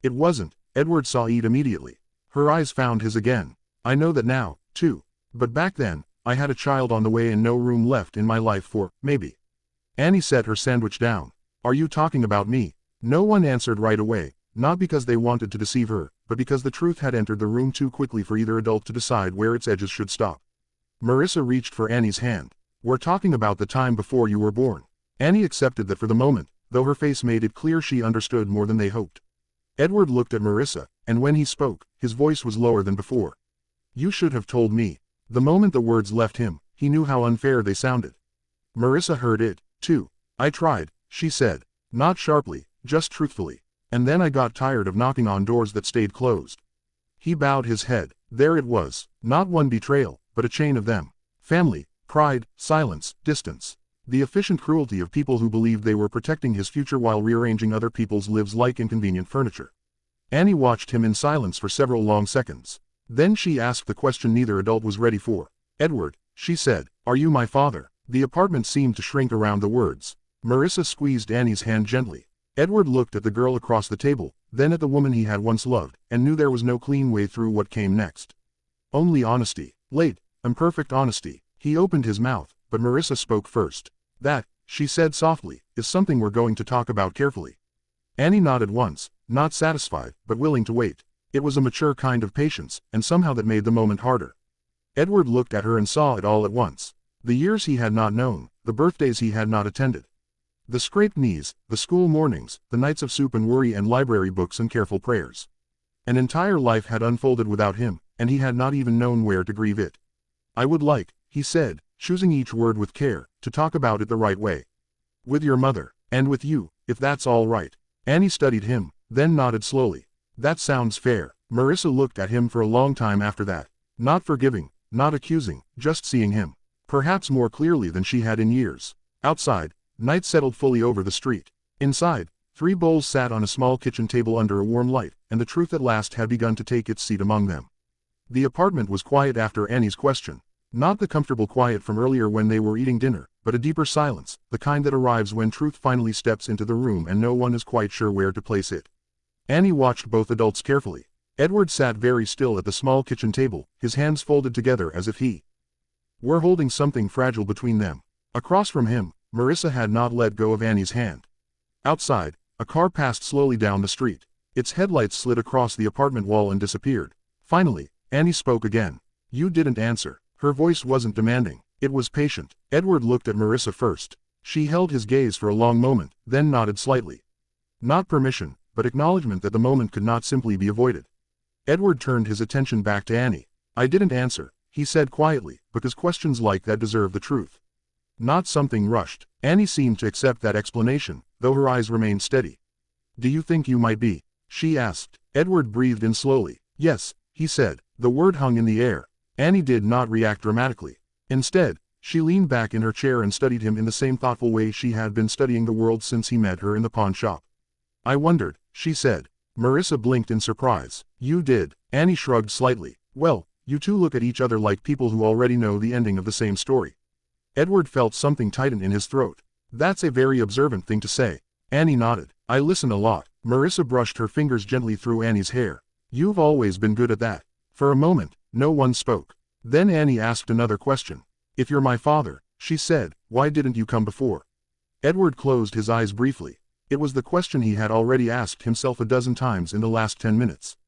It wasn't. Edward saw it immediately. Her eyes found his again. I know that now, too. But back then, I had a child on the way and no room left in my life for, maybe. Annie set her sandwich down. Are you talking about me? No one answered right away, not because they wanted to deceive her, but because the truth had entered the room too quickly for either adult to decide where its edges should stop. Marissa reached for Annie's hand. We're talking about the time before you were born. Annie accepted that for the moment, though her face made it clear she understood more than they hoped. Edward looked at Marissa, and when he spoke, his voice was lower than before. You should have told me. The moment the words left him, he knew how unfair they sounded. Marissa heard it, too. I tried, she said. Not sharply, just truthfully. And then I got tired of knocking on doors that stayed closed. He bowed his head. There it was, not one betrayal, but a chain of them. Family, pride, silence, distance. The efficient cruelty of people who believed they were protecting his future while rearranging other people's lives like inconvenient furniture. Annie watched him in silence for several long seconds. Then she asked the question neither adult was ready for. Edward, she said, are you my father? The apartment seemed to shrink around the words. Marissa squeezed Annie's hand gently. Edward looked at the girl across the table, then at the woman he had once loved, and knew there was no clean way through what came next. Only honesty. Late, imperfect honesty. He opened his mouth, but Marissa spoke first. That, she said softly, is something we're going to talk about carefully. Annie nodded once, not satisfied, but willing to wait. It was a mature kind of patience, and somehow that made the moment harder. Edward looked at her and saw it all at once. The years he had not known, the birthdays he had not attended. The scraped knees, the school mornings, the nights of soup and worry and library books and careful prayers. An entire life had unfolded without him, and he had not even known where to grieve it. I would like, he said, choosing each word with care, to talk about it the right way. With your mother, and with you, if that's all right. Annie studied him, then nodded slowly. That sounds fair. Marissa looked at him for a long time after that. Not forgiving, not accusing, just seeing him. Perhaps more clearly than she had in years. Outside, night settled fully over the street. Inside, 3 bowls sat on a small kitchen table under a warm light, and the truth at last had begun to take its seat among them. The apartment was quiet after Annie's question. Not the comfortable quiet from earlier when they were eating dinner, but a deeper silence, the kind that arrives when truth finally steps into the room and no one is quite sure where to place it. Annie watched both adults carefully. Edward sat very still at the small kitchen table, his hands folded together as if he were holding something fragile between them. Across from him, Marissa had not let go of Annie's hand. Outside, a car passed slowly down the street. Its headlights slid across the apartment wall and disappeared. Finally, Annie spoke again. You didn't answer. Her voice wasn't demanding. It was patient. Edward looked at Marissa first. She held his gaze for a long moment, then nodded slightly. Not permission, but acknowledgement that the moment could not simply be avoided. Edward turned his attention back to Annie. I didn't answer, he said quietly, because questions like that deserve the truth. Not something rushed. Annie seemed to accept that explanation, though her eyes remained steady. Do you think you might be? She asked. Edward breathed in slowly. Yes, he said. The word hung in the air. Annie did not react dramatically. Instead, she leaned back in her chair and studied him in the same thoughtful way she had been studying the world since he met her in the pawn shop. I wondered, she said. Marissa blinked in surprise. You did. Annie shrugged slightly. Well, you two look at each other like people who already know the ending of the same story. Edward felt something tighten in his throat. That's a very observant thing to say. Annie nodded. I listen a lot. Marissa brushed her fingers gently through Annie's hair. You've always been good at that. For a moment, no one spoke. Then Annie asked another question. If you're my father, she said, why didn't you come before? Edward closed his eyes briefly. It was the question he had already asked himself a dozen times in the last 10 minutes.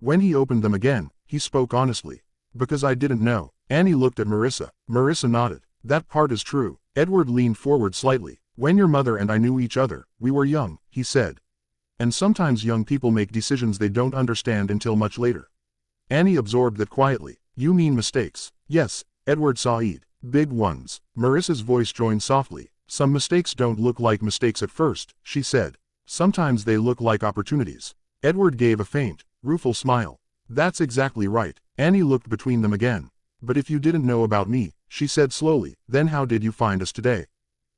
When he opened them again, he spoke honestly. Because I didn't know. Annie looked at Marissa. Marissa nodded. That part is true. Edward leaned forward slightly. When your mother and I knew each other, we were young, he said. And sometimes young people make decisions they don't understand until much later. Annie absorbed that quietly. You mean mistakes? Yes, Edward Said. Big ones. Marissa's voice joined softly. Some mistakes don't look like mistakes at first, she said. Sometimes they look like opportunities. Edward gave a faint, rueful smile. That's exactly right. Annie looked between them again. But if you didn't know about me, she said slowly, then how did you find us today?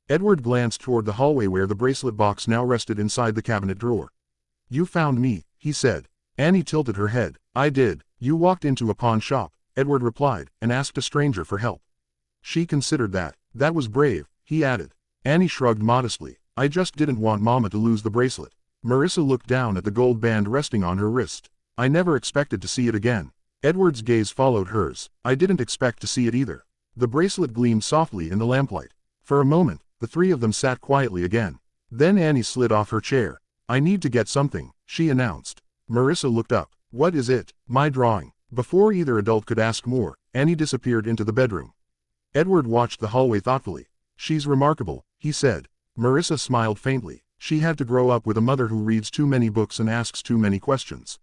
Edward glanced toward the hallway where the bracelet box now rested inside the cabinet drawer. You found me, he said. Annie tilted her head. I did. You walked into a pawn shop, Edward replied, and asked a stranger for help. She considered that. That was brave, he added. Annie shrugged modestly. I just didn't want Mama to lose the bracelet. Marissa looked down at the gold band resting on her wrist. I never expected to see it again. Edward's gaze followed hers. I didn't expect to see it either. The bracelet gleamed softly in the lamplight. For a moment, the three of them sat quietly again. Then Annie slid off her chair. I need to get something, she announced. Marissa looked up. What is it? My drawing. Before either adult could ask more, Annie disappeared into the bedroom. Edward watched the hallway thoughtfully. She's remarkable, he said. Marissa smiled faintly. She had to grow up with a mother who reads too many books and asks too many questions.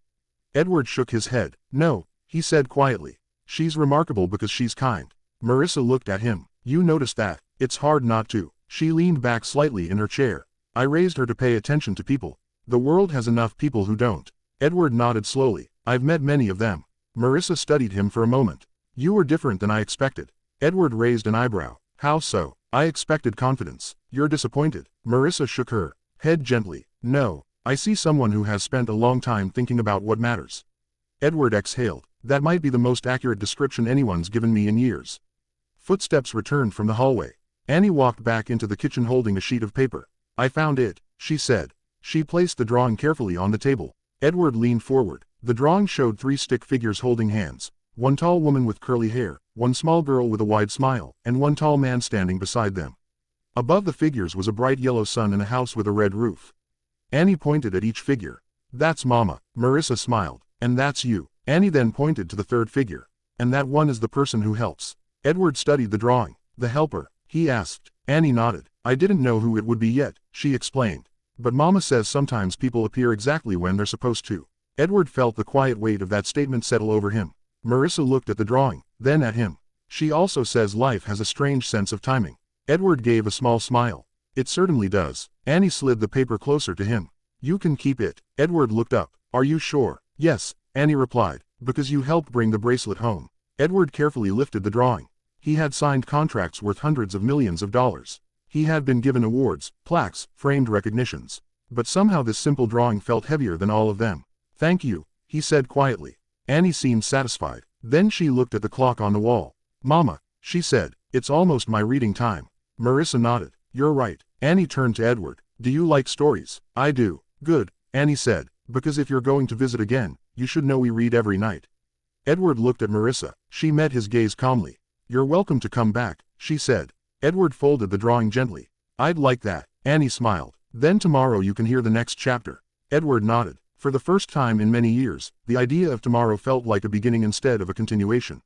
Edward shook his head. No, he said quietly. She's remarkable because she's kind. Marissa looked at him. You noticed that. It's hard not to. She leaned back slightly in her chair. I raised her to pay attention to people. The world has enough people who don't. Edward nodded slowly. I've met many of them. Marissa studied him for a moment. You were different than I expected. Edward raised an eyebrow. How so? I expected confidence. You're disappointed. Marissa shook her head gently. No, I see someone who has spent a long time thinking about what matters. Edward exhaled. That might be the most accurate description anyone's given me in years. Footsteps returned from the hallway. Annie walked back into the kitchen holding a sheet of paper. I found it, she said. She placed the drawing carefully on the table. Edward leaned forward. The drawing showed 3 stick figures holding hands. One tall woman with curly hair, one small girl with a wide smile, and one tall man standing beside them. Above the figures was a bright yellow sun and a house with a red roof. Annie pointed at each figure. That's Mama. Marissa smiled. And that's you. Annie then pointed to the third figure. And that one is the person who helps. Edward studied the drawing. The helper, he asked. Annie nodded. I didn't know who it would be yet, she explained. But Mama says sometimes people appear exactly when they're supposed to. Edward felt the quiet weight of that statement settle over him. Marissa looked at the drawing, then at him. She also says life has a strange sense of timing. Edward gave a small smile. It certainly does. Annie slid the paper closer to him. You can keep it. Edward looked up. Are you sure? Yes, Annie replied. Because you helped bring the bracelet home. Edward carefully lifted the drawing. He had signed contracts worth hundreds of millions of dollars. He had been given awards, plaques, framed recognitions. But somehow this simple drawing felt heavier than all of them. Thank you, he said quietly. Annie seemed satisfied. Then she looked at the clock on the wall. Mama, she said, it's almost my reading time. Marissa nodded. You're right. Annie turned to Edward. Do you like stories? I do. Good, Annie said, because if you're going to visit again, you should know we read every night. Edward looked at Marissa. She met his gaze calmly. You're welcome to come back, she said. Edward folded the drawing gently. I'd like that. Annie smiled. Then tomorrow you can hear the next chapter. Edward nodded. For the first time in many years, the idea of tomorrow felt like a beginning instead of a continuation.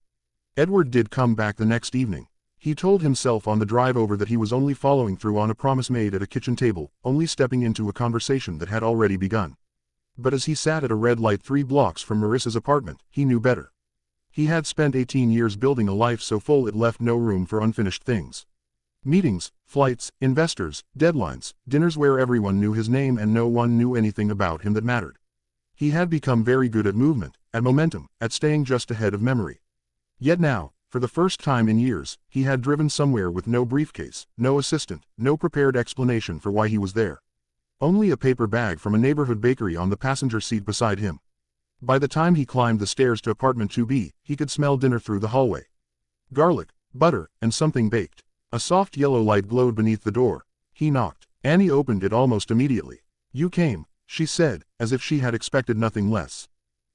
Edward did come back the next evening. He told himself on the drive over that he was only following through on a promise made at a kitchen table, only stepping into a conversation that had already begun. But as he sat at a red light 3 blocks from Marissa's apartment, he knew better. He had spent 18 years building a life so full it left no room for unfinished things. Meetings, flights, investors, deadlines, dinners where everyone knew his name and no one knew anything about him that mattered. He had become very good at movement, at momentum, at staying just ahead of memory. Yet now, for the first time in years, he had driven somewhere with no briefcase, no assistant, no prepared explanation for why he was there. Only a paper bag from a neighborhood bakery on the passenger seat beside him. By the time he climbed the stairs to apartment 2B, he could smell dinner through the hallway. Garlic, butter, and something baked. A soft yellow light glowed beneath the door. He knocked. Annie opened it almost immediately. You came, she said, as if she had expected nothing less.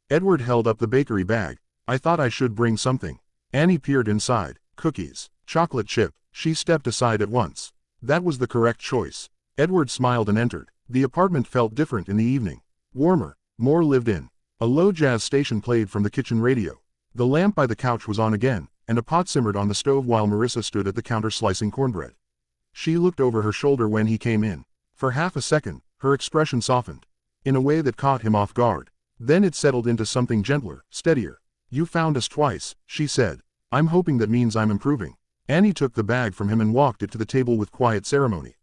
Edward held up the bakery bag. I thought I should bring something. Annie peered inside. Cookies. Chocolate chip. She stepped aside at once. That was the correct choice. Edward smiled and entered. The apartment felt different in the evening. Warmer. More lived in. A low jazz station played from the kitchen radio. The lamp by the couch was on again, and a pot simmered on the stove while Marissa stood at the counter slicing cornbread. She looked over her shoulder when he came in. For half a second, her expression softened. In a way that caught him off guard. Then it settled into something gentler, steadier. "You found us twice," she said. "I'm hoping that means I'm improving." Annie took the bag from him and walked it to the table with quiet ceremony.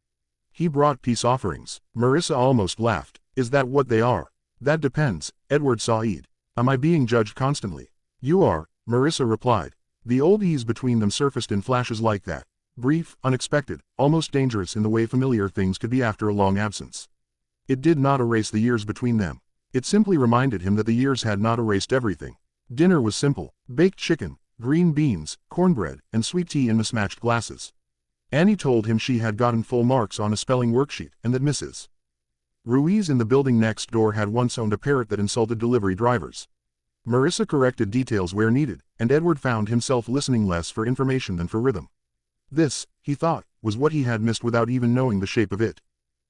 "He brought peace offerings." Marissa almost laughed. "Is that what they are?" "That depends," Edward sighed. "Am I being judged constantly?" "You are," Marissa replied. The old ease between them surfaced in flashes like that. Brief, unexpected, almost dangerous in the way familiar things could be after a long absence. It did not erase the years between them. It simply reminded him that the years had not erased everything. Dinner was simple: baked chicken, green beans, cornbread, and sweet tea in mismatched glasses. Annie told him she had gotten full marks on a spelling worksheet and that Mrs. Ruiz in the building next door had once owned a parrot that insulted delivery drivers. Marissa corrected details where needed, and Edward found himself listening less for information than for rhythm. This, he thought, was what he had missed without even knowing the shape of it.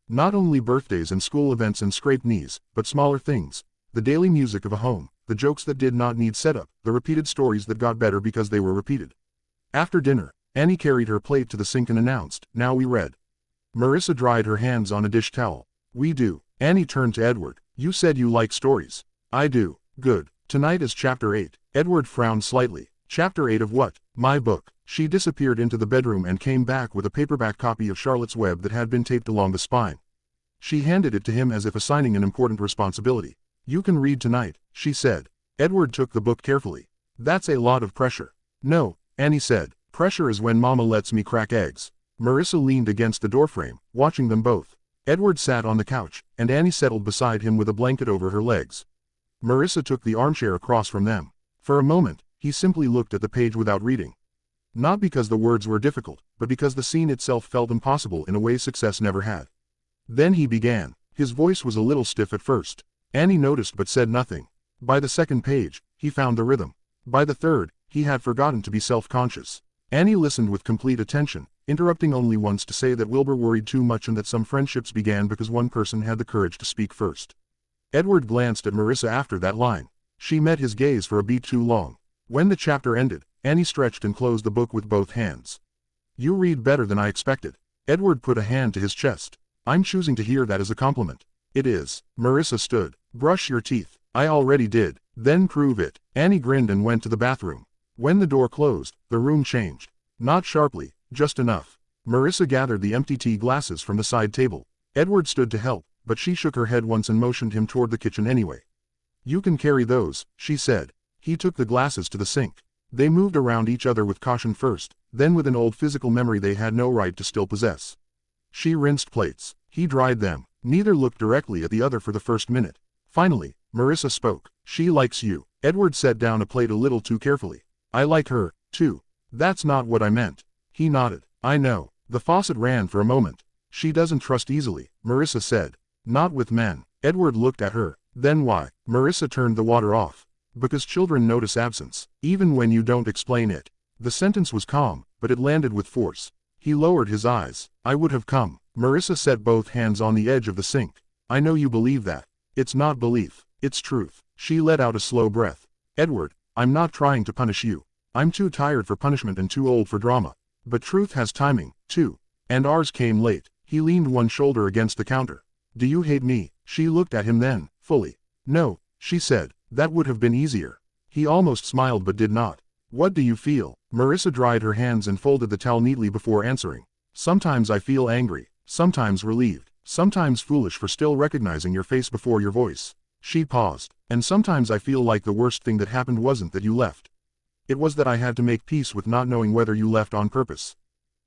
Not only birthdays and school events and scraped knees, but smaller things. The daily music of a home, the jokes that did not need setup, the repeated stories that got better because they were repeated. After dinner, Annie carried her plate to the sink and announced, "Now we read." Marissa dried her hands on a dish towel. "We do." Annie turned to Edward. "You said you like stories." "I do." "Good. Tonight is chapter 8. Edward frowned slightly. "Chapter 8 of what?" "My book." She disappeared into the bedroom and came back with a paperback copy of Charlotte's Web that had been taped along the spine. She handed it to him as if assigning an important responsibility. "You can read tonight," she said. Edward took the book carefully. "That's a lot of pressure." "No," Annie said. "Pressure is when Mama lets me crack eggs." Marissa leaned against the doorframe, watching them both. Edward sat on the couch, and Annie settled beside him with a blanket over her legs. Marissa took the armchair across from them. For a moment, he simply looked at the page without reading. Not because the words were difficult, but because the scene itself felt impossible in a way success never had. Then he began. His voice was a little stiff at first. Annie noticed but said nothing. By the second page, he found the rhythm. By the third, he had forgotten to be self-conscious. Annie listened with complete attention, interrupting only once to say that Wilbur worried too much and that some friendships began because one person had the courage to speak first. Edward glanced at Marissa after that line. She met his gaze for a beat too long. When the chapter ended, Annie stretched and closed the book with both hands. "You read better than I expected." Edward put a hand to his chest. "I'm choosing to hear that as a compliment." "It is." Marissa stood. "Brush your teeth." "I already did." "Then prove it." Annie grinned and went to the bathroom. When the door closed, the room changed. Not sharply, just enough. Marissa gathered the empty tea glasses from the side table. Edward stood to help, but she shook her head once and motioned him toward the kitchen anyway. "You can carry those," she said. He took the glasses to the sink. They moved around each other with caution first, then with an old physical memory they had no right to still possess. She rinsed plates. He dried them. Neither looked directly at the other for the first minute. Finally, Marissa spoke. "She likes you." Edward set down a plate a little too carefully. "I like her, too." "That's not what I meant." He nodded. "I know." The faucet ran for a moment. "She doesn't trust easily," Marissa said. "Not with men." Edward looked at her. "Then why?" Marissa turned the water off. "Because children notice absence, even when you don't explain it." The sentence was calm, but it landed with force. He lowered his eyes. "I would have come." Marissa set both hands on the edge of the sink. "I know you believe that." "It's not belief. It's truth." She let out a slow breath. "Edward, I'm not trying to punish you. I'm too tired for punishment and too old for drama. But truth has timing, too. And ours came late." He leaned one shoulder against the counter. "Do you hate me?" She looked at him then, fully. "No," she said. "That would have been easier." He almost smiled but did not. "What do you feel?" Marissa dried her hands and folded the towel neatly before answering. "Sometimes I feel angry, sometimes relieved, sometimes foolish for still recognizing your face before your voice." She paused. "And sometimes I feel like the worst thing that happened wasn't that you left. It was that I had to make peace with not knowing whether you left on purpose."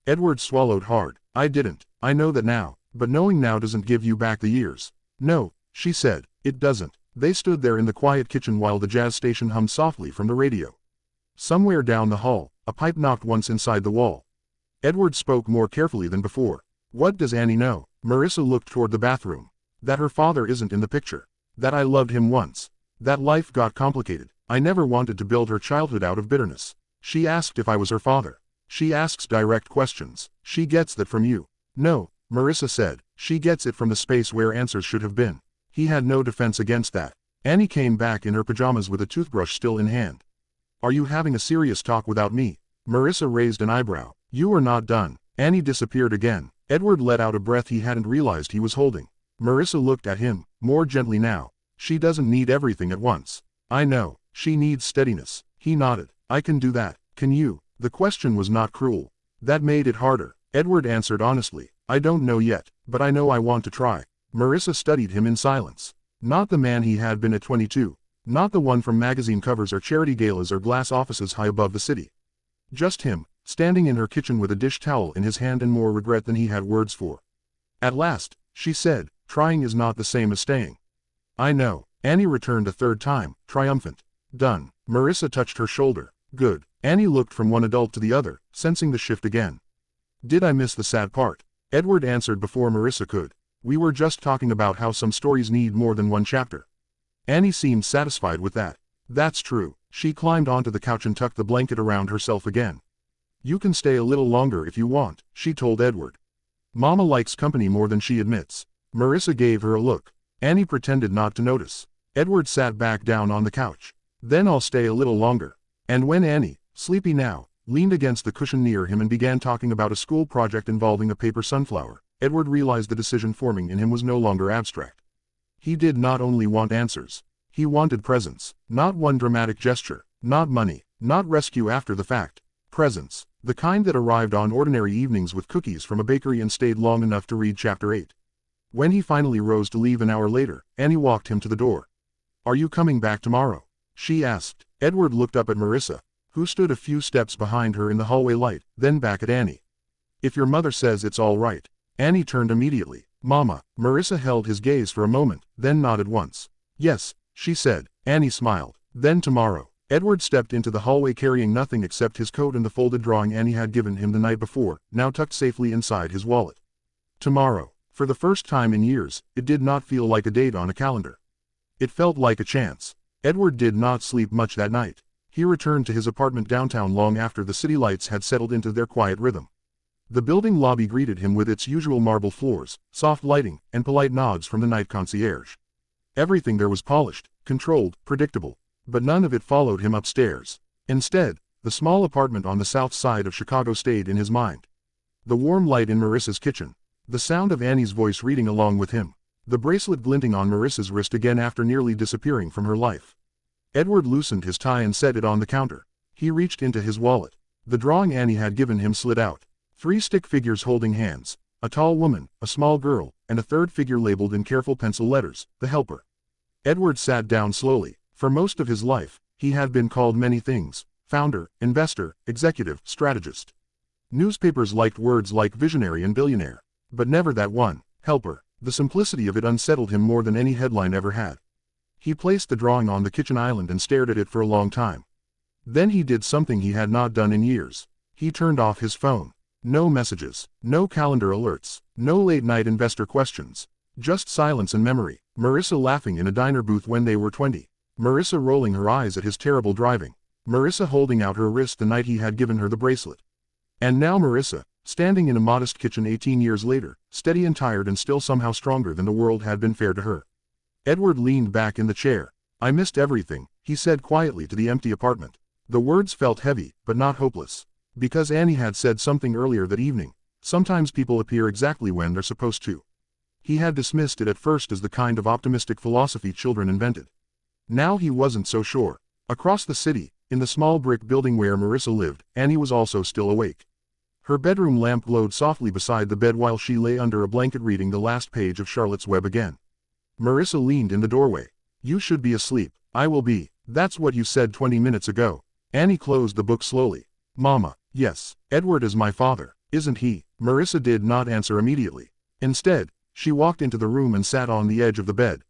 Edward swallowed hard. "I didn't. I know that now, but knowing now doesn't give you back the years." "No," she said, "it doesn't." They stood there in the quiet kitchen while the jazz station hummed softly from the radio. Somewhere down the hall, a pipe knocked once inside the wall. Edward spoke more carefully than before. "What does Annie know?" Marissa looked toward the bathroom. "That her father isn't in the picture. That I loved him once. That life got complicated. I never wanted to build her childhood out of bitterness. She asked if I was her father. She asks direct questions. She gets that from you." "No," Marissa said. "She gets it from the space where answers should have been." He had no defense against that. Annie came back in her pajamas with a toothbrush still in hand. Are you having a serious talk without me? Marissa raised an eyebrow. You are not done. Annie disappeared again. Edward let out a breath he hadn't realized he was holding. Marissa looked at him, more gently now. She doesn't need everything at once. I know. She needs steadiness. He nodded. I can do that. Can you? The question was not cruel. That made it harder. Edward answered honestly. I don't know yet, but I know I want to try. Marissa studied him in silence. Not the man he had been at 22. Not the one from magazine covers or charity galas or glass offices high above the city. Just him, standing in her kitchen with a dish towel in his hand and more regret than he had words for. At last, she said, trying is not the same as staying. I know. Annie returned a third time, triumphant. Done. Marissa touched her shoulder. Good. Annie looked from one adult to the other, sensing the shift again. Did I miss the sad part? Edward answered before Marissa could. We were just talking about how some stories need more than one chapter. Annie seemed satisfied with that. That's true. She climbed onto the couch and tucked the blanket around herself again. You can stay a little longer if you want, she told Edward. Mama likes company more than she admits. Marissa gave her a look. Annie pretended not to notice. Edward sat back down on the couch. Then I'll stay a little longer. And when Annie, sleepy now, leaned against the cushion near him and began talking about a school project involving a paper sunflower, Edward realized the decision forming in him was no longer abstract. He did not only want answers. He wanted presence. Not one dramatic gesture. Not money. Not rescue after the fact. Presence. The kind that arrived on ordinary evenings with cookies from a bakery and stayed long enough to read chapter 8. When he finally rose to leave an hour later, Annie walked him to the door. Are you coming back tomorrow? She asked. Edward looked up at Marissa, who stood a few steps behind her in the hallway light, then back at Annie. If your mother says it's all right. Annie turned immediately. Mama. Marissa held his gaze for a moment, then nodded once. Yes, she said. Annie smiled. Then tomorrow. Edward stepped into the hallway carrying nothing except his coat and the folded drawing Annie had given him the night before, now tucked safely inside his wallet. Tomorrow. For the first time in years, it did not feel like a date on a calendar. It felt like a chance. Edward did not sleep much that night. He returned to his apartment downtown long after the city lights had settled into their quiet rhythm. The building lobby greeted him with its usual marble floors, soft lighting, and polite nods from the night concierge. Everything there was polished, controlled, predictable, but none of it followed him upstairs. Instead, the small apartment on the south side of Chicago stayed in his mind. The warm light in Marissa's kitchen. The sound of Annie's voice reading along with him. The bracelet glinting on Marissa's wrist again after nearly disappearing from her life. Edward loosened his tie and set it on the counter. He reached into his wallet. The drawing Annie had given him slid out. 3 stick figures holding hands. A tall woman, a small girl, and a third figure labeled in careful pencil letters, the helper. Edward sat down slowly. For most of his life, he had been called many things. Founder, investor, executive, strategist. Newspapers liked words like visionary and billionaire. But never that one, helper. The simplicity of it unsettled him more than any headline ever had. He placed the drawing on the kitchen island and stared at it for a long time. Then he did something he had not done in years. He turned off his phone. No messages, no calendar alerts, no late-night investor questions. Just silence and memory. Marissa laughing in a diner booth when they were 20. Marissa rolling her eyes at his terrible driving. Marissa holding out her wrist the night he had given her the bracelet. And now Marissa, standing in a modest kitchen 18 years later, steady and tired and still somehow stronger than the world had been fair to her. Edward leaned back in the chair. I missed everything, he said quietly to the empty apartment. The words felt heavy, but not hopeless. Because Annie had said something earlier that evening. Sometimes people appear exactly when they're supposed to. He had dismissed it at first as the kind of optimistic philosophy children invented. Now he wasn't so sure. Across the city, in the small brick building where Marissa lived, Annie was also still awake. Her bedroom lamp glowed softly beside the bed while she lay under a blanket reading the last page of Charlotte's Web again. Marissa leaned in the doorway. You should be asleep. I will be. That's what you said 20 minutes ago. Annie closed the book slowly. Mama. Yes. Edward is my father, isn't he? Marissa did not answer immediately. Instead, she walked into the room and sat on the edge of the bed.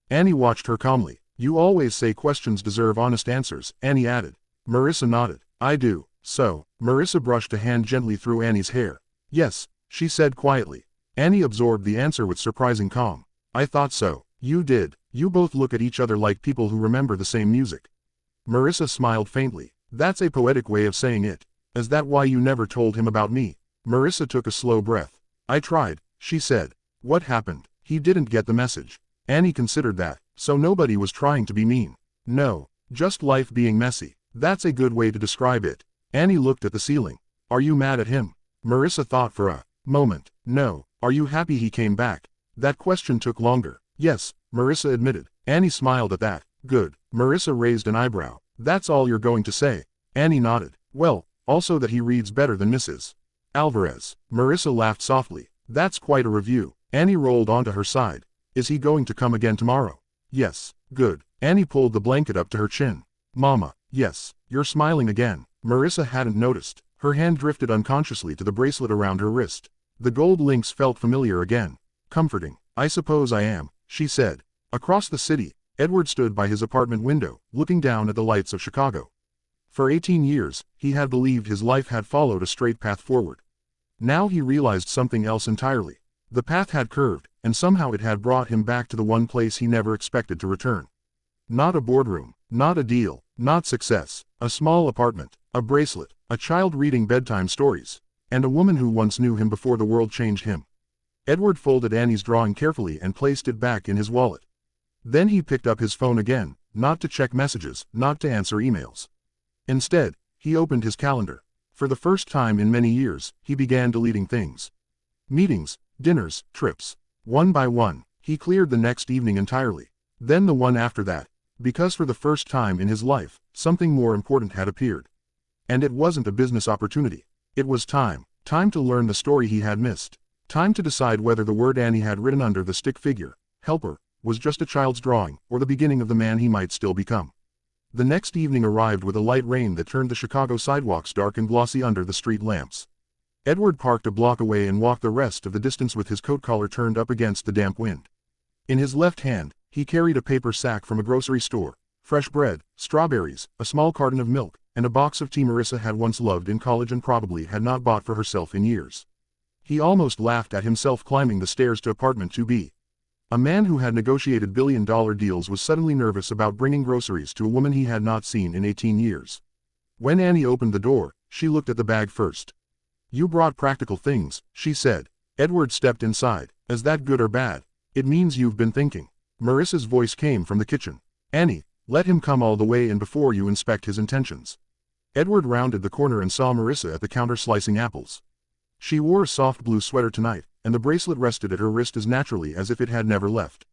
Annie watched her calmly. You always say questions deserve honest answers, Annie added. Marissa nodded. I do. So. Marissa brushed a hand gently through Annie's hair. Yes, she said quietly. Annie absorbed the answer with surprising calm. I thought so. You did. You both look at each other like people who remember the same music. Marissa smiled faintly. That's a poetic way of saying it. Is that why you never told him about me? Marissa took a slow breath. I tried, she said. What happened? He didn't get the message. Annie considered that, so nobody was trying to be mean. No, just life being messy. That's a good way to describe it. Annie looked at the ceiling. Are you mad at him? Marissa thought for a moment. No. Are you happy he came back? That question took longer. Yes, Marissa admitted. Annie smiled at that. Good. Marissa raised an eyebrow. That's all you're going to say? Annie nodded. Well, also that he reads better than Mrs. Alvarez. Marissa laughed softly. That's quite a review. Annie rolled onto her side. Is he going to come again tomorrow? Yes. Good. Annie pulled the blanket up to her chin. Mama. Yes. You're smiling again. Marissa hadn't noticed. Her hand drifted unconsciously to the bracelet around her wrist. The gold links felt familiar again. Comforting. I suppose I am, she said. Across the city, Edward stood by his apartment window, looking down at the lights of Chicago. For 18 years, he had believed his life had followed a straight path forward. Now he realized something else entirely. The path had curved, and somehow it had brought him back to the one place he never expected to return. Not a boardroom, not a deal, not success, a small apartment, a bracelet, a child reading bedtime stories, and a woman who once knew him before the world changed him. Edward folded Annie's drawing carefully and placed it back in his wallet. Then he picked up his phone again, not to check messages, not to answer emails. Instead, he opened his calendar. For the first time in many years, he began deleting things. Meetings, dinners, trips. One by one, he cleared the next evening entirely. Then the one after that, because for the first time in his life, something more important had appeared. And it wasn't a business opportunity. It was time. Time to learn the story he had missed. Time to decide whether the word Annie had written under the stick figure, helper, was just a child's drawing, or the beginning of the man he might still become. The next evening arrived with a light rain that turned the Chicago sidewalks dark and glossy under the street lamps. Edward parked a block away and walked the rest of the distance with his coat collar turned up against the damp wind. In his left hand, he carried a paper sack from a grocery store, fresh bread, strawberries, a small carton of milk, and a box of tea Marissa had once loved in college and probably had not bought for herself in years. He almost laughed at himself climbing the stairs to apartment 2B. A man who had negotiated billion-dollar deals was suddenly nervous about bringing groceries to a woman he had not seen in 18 years. When Annie opened the door, she looked at the bag first. You brought practical things, she said. Edward stepped inside. Is that good or bad? It means you've been thinking. Marissa's voice came from the kitchen. Annie, let him come all the way in before you inspect his intentions. Edward rounded the corner and saw Marissa at the counter slicing apples. She wore a soft blue sweater tonight, and the bracelet rested at her wrist as naturally as if it had never left.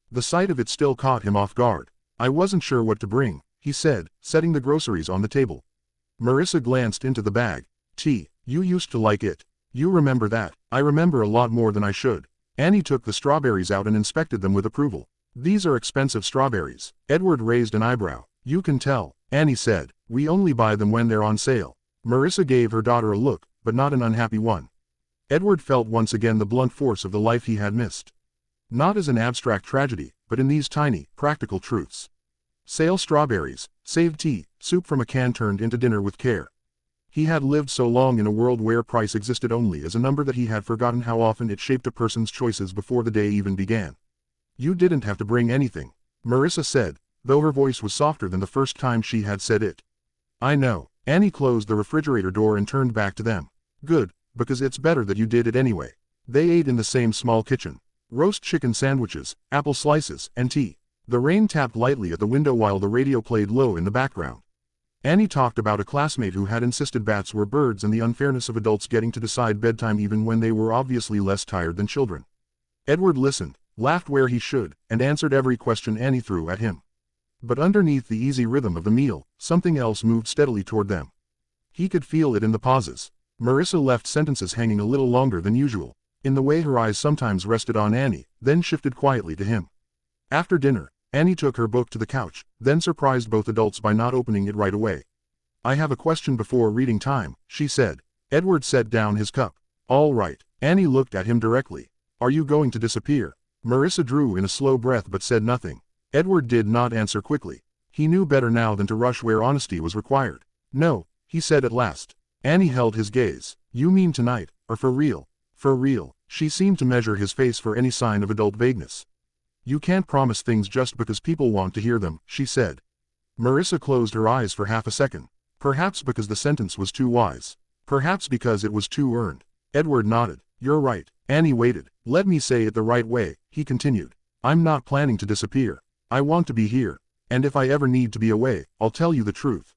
The sight of it still caught him off guard. I wasn't sure what to bring, he said, setting the groceries on the table. Marissa glanced into the bag. Tea, you used to like it. You remember that. I remember a lot more than I should. Annie took the strawberries out and inspected them with approval. These are expensive strawberries. Edward raised an eyebrow. You can tell, Annie said. We only buy them when they're on sale. Marissa gave her daughter a look, but not an unhappy one. Edward felt once again the blunt force of the life he had missed. Not as an abstract tragedy, but in these tiny, practical truths. Sale strawberries, saved tea, soup from a can turned into dinner with care. He had lived so long in a world where price existed only as a number that he had forgotten how often it shaped a person's choices before the day even began. You didn't have to bring anything, Marissa said, though her voice was softer than the first time she had said it. I know. Annie closed the refrigerator door and turned back to them. Good, because it's better that you did it anyway. They ate in the same small kitchen. Roast chicken sandwiches, apple slices, and tea. The rain tapped lightly at the window while the radio played low in the background. Annie talked about a classmate who had insisted bats were birds and the unfairness of adults getting to decide bedtime even when they were obviously less tired than children. Edward listened, laughed where he should, and answered every question Annie threw at him. But underneath the easy rhythm of the meal, something else moved steadily toward them. He could feel it in the pauses. Marissa left sentences hanging a little longer than usual, in the way her eyes sometimes rested on Annie, then shifted quietly to him. After dinner, Annie took her book to the couch, then surprised both adults by not opening it right away. I have a question before reading time, she said. Edward set down his cup. All right. Annie looked at him directly. Are you going to disappear? Marissa drew in a slow breath but said nothing. Edward did not answer quickly. He knew better now than to rush where honesty was required. No, he said at last. Annie held his gaze. You mean tonight, or for real? For real. She seemed to measure his face for any sign of adult vagueness. You can't promise things just because people want to hear them, she said. Marissa closed her eyes for half a second. Perhaps because the sentence was too wise. Perhaps because it was too earned. Edward nodded. You're right. Annie waited. Let me say it the right way, he continued. I'm not planning to disappear. I want to be here. And if I ever need to be away, I'll tell you the truth.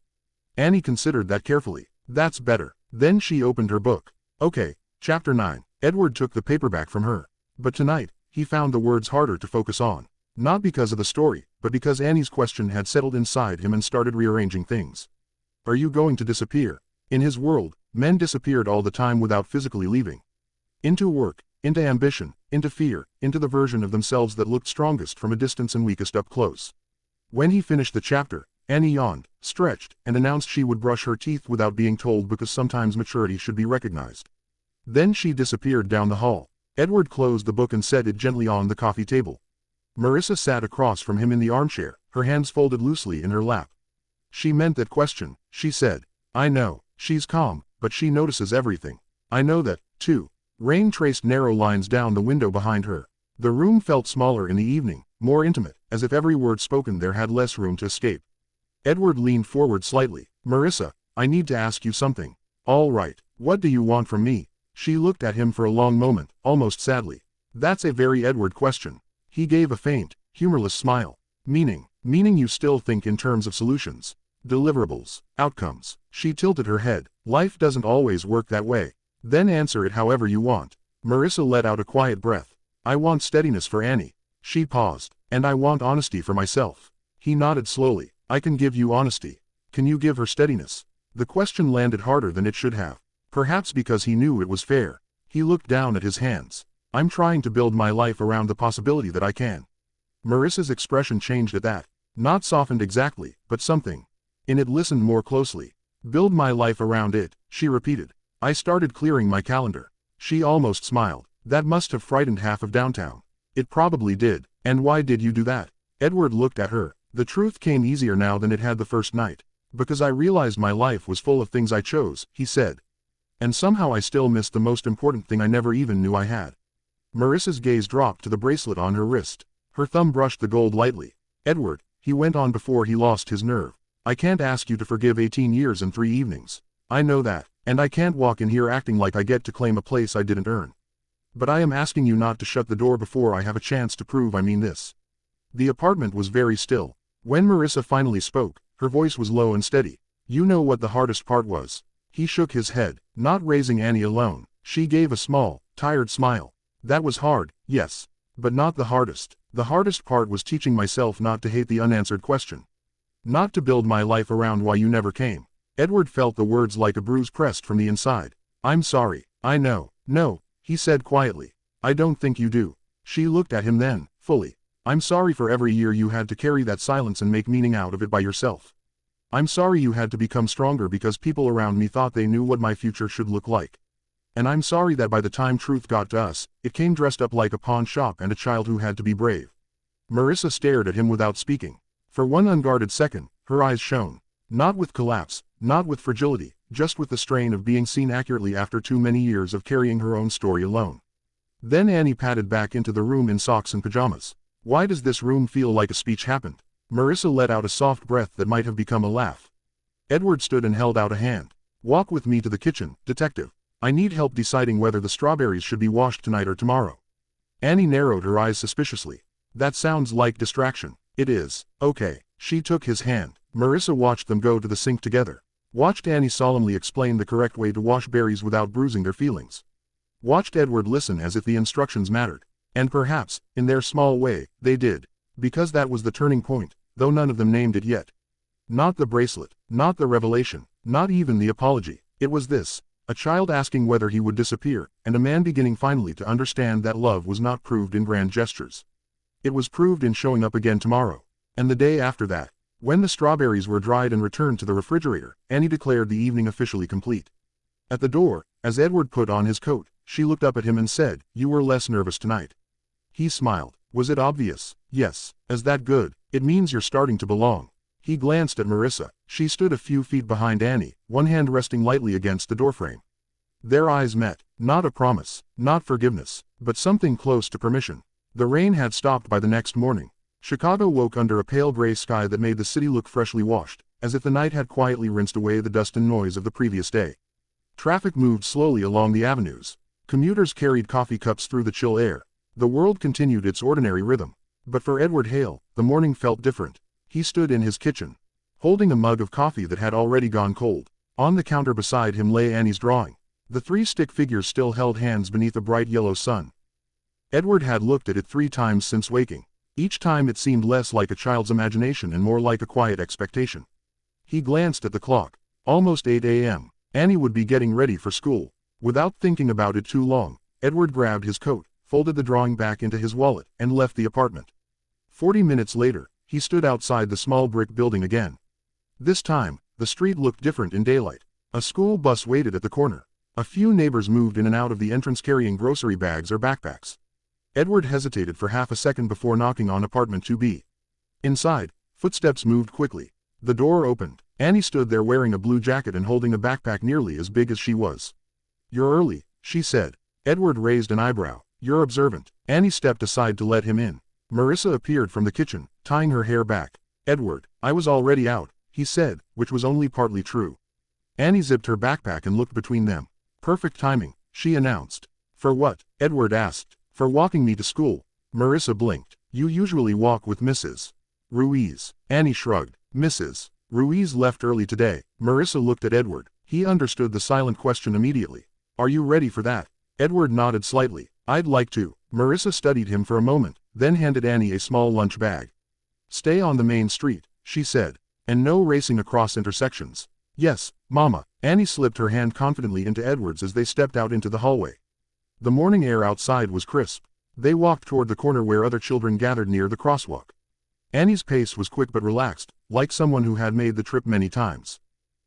Annie considered that carefully. That's better. Then she opened her book. Okay, chapter 9. Edward took the paperback from her. But tonight, he found the words harder to focus on. Not because of the story, but because Annie's question had settled inside him and started rearranging things. Are you going to disappear? In his world, men disappeared all the time without physically leaving. Into work, into ambition, into fear, into the version of themselves that looked strongest from a distance and weakest up close. When he finished the chapter, Annie yawned, stretched, and announced she would brush her teeth without being told because sometimes maturity should be recognized. Then she disappeared down the hall. Edward closed the book and set it gently on the coffee table. Marissa sat across from him in the armchair, her hands folded loosely in her lap. She meant that question, she said. I know, she's calm, but she notices everything. I know that, too. Rain traced narrow lines down the window behind her. The room felt smaller in the evening, more intimate, as if every word spoken there had less room to escape. Edward leaned forward slightly. Marissa, I need to ask you something. All right, what do you want from me? She looked at him for a long moment, almost sadly. That's a very Edward question. He gave a faint, humorless smile. Meaning you still think in terms of solutions, deliverables, outcomes. She tilted her head. Life doesn't always work that way. Then answer it however you want. Marissa let out a quiet breath. I want steadiness for Annie. She paused. And I want honesty for myself. He nodded slowly. I can give you honesty. Can you give her steadiness? The question landed harder than it should have. Perhaps because he knew it was fair. He looked down at his hands. I'm trying to build my life around the possibility that I can. Marissa's expression changed at that. Not softened exactly, but something in it listened more closely. Build my life around it, she repeated. I started clearing my calendar. She almost smiled. That must have frightened half of downtown. It probably did. And why did you do that? Edward looked at her. The truth came easier now than it had the first night. Because I realized my life was full of things I chose, he said. And somehow I still missed the most important thing I never even knew I had. Marissa's gaze dropped to the bracelet on her wrist. Her thumb brushed the gold lightly. Edward, he went on before he lost his nerve. I can't ask you to forgive 18 years and 3 evenings. I know that, and I can't walk in here acting like I get to claim a place I didn't earn. But I am asking you not to shut the door before I have a chance to prove I mean this. The apartment was very still. When Marissa finally spoke, her voice was low and steady. You know what the hardest part was? He shook his head, not raising Annie alone. She gave a small, tired smile. That was hard, yes. But not the hardest. The hardest part was teaching myself not to hate the unanswered question. Not to build my life around why you never came. Edward felt the words like a bruise pressed from the inside. I'm sorry. I know. No, he said quietly. I don't think you do. She looked at him then, fully. I'm sorry for every year you had to carry that silence and make meaning out of it by yourself. I'm sorry you had to become stronger because people around me thought they knew what my future should look like. And I'm sorry that by the time truth got to us, it came dressed up like a pawn shop and a child who had to be brave. Marissa stared at him without speaking. For one unguarded second, her eyes shone. Not with collapse, not with fragility, just with the strain of being seen accurately after too many years of carrying her own story alone. Then Annie padded back into the room in socks and pajamas. Why does this room feel like a speech happened? Marissa let out a soft breath that might have become a laugh. Edward stood and held out a hand. Walk with me to the kitchen, detective. I need help deciding whether the strawberries should be washed tonight or tomorrow. Annie narrowed her eyes suspiciously. That sounds like distraction. It is. Okay. She took his hand. Marissa watched them go to the sink together. Watched Annie solemnly explain the correct way to wash berries without bruising their feelings. Watched Edward listen as if the instructions mattered. And perhaps, in their small way, they did. Because that was the turning point, though none of them named it yet. Not the bracelet, not the revelation, not even the apology. It was this. A child asking whether he would disappear, and a man beginning finally to understand that love was not proved in grand gestures. It was proved in showing up again tomorrow. And the day after that. When the strawberries were dried and returned to the refrigerator, Annie declared the evening officially complete. At the door, as Edward put on his coat, she looked up at him and said, You were less nervous tonight. He smiled. Was it obvious? Yes. Is that good? It means you're starting to belong. He glanced at Marissa. She stood a few feet behind Annie, one hand resting lightly against the doorframe. Their eyes met. Not a promise, not forgiveness, but something close to permission. The rain had stopped by the next morning. Chicago woke under a pale gray sky that made the city look freshly washed, as if the night had quietly rinsed away the dust and noise of the previous day. Traffic moved slowly along the avenues. Commuters carried coffee cups through the chill air. The world continued its ordinary rhythm. But for Edward Hale, the morning felt different. He stood in his kitchen, holding a mug of coffee that had already gone cold. On the counter beside him lay Annie's drawing. The three stick figures still held hands beneath a bright yellow sun. Edward had looked at it 3 times since waking. Each time it seemed less like a child's imagination and more like a quiet expectation. He glanced at the clock. Almost 8 a.m. Annie would be getting ready for school. Without thinking about it too long, Edward grabbed his coat, folded the drawing back into his wallet, and left the apartment. 40 minutes later, he stood outside the small brick building again. This time, the street looked different in daylight. A school bus waited at the corner. A few neighbors moved in and out of the entrance carrying grocery bags or backpacks. Edward hesitated for half a second before knocking on apartment 2B. Inside, footsteps moved quickly. The door opened. Annie stood there wearing a blue jacket and holding a backpack nearly as big as she was. "You're early," she said. Edward raised an eyebrow. "You're observant." Annie stepped aside to let him in. Marissa appeared from the kitchen, tying her hair back. "Edward, I was already out," he said, which was only partly true. Annie zipped her backpack and looked between them. "Perfect timing," she announced. "For what?" Edward asked. "For walking me to school." Marissa blinked. "You usually walk with Mrs. Ruiz." Annie shrugged. "Mrs. Ruiz left early today." Marissa looked at Edward. He understood the silent question immediately. "Are you ready for that?" Edward nodded slightly. "I'd like to." Marissa studied him for a moment, then handed Annie a small lunch bag. "Stay on the main street," she said. "And no racing across intersections." "Yes, Mama." Annie slipped her hand confidently into Edward's as they stepped out into the hallway. The morning air outside was crisp. They walked toward the corner where other children gathered near the crosswalk. Annie's pace was quick but relaxed, like someone who had made the trip many times.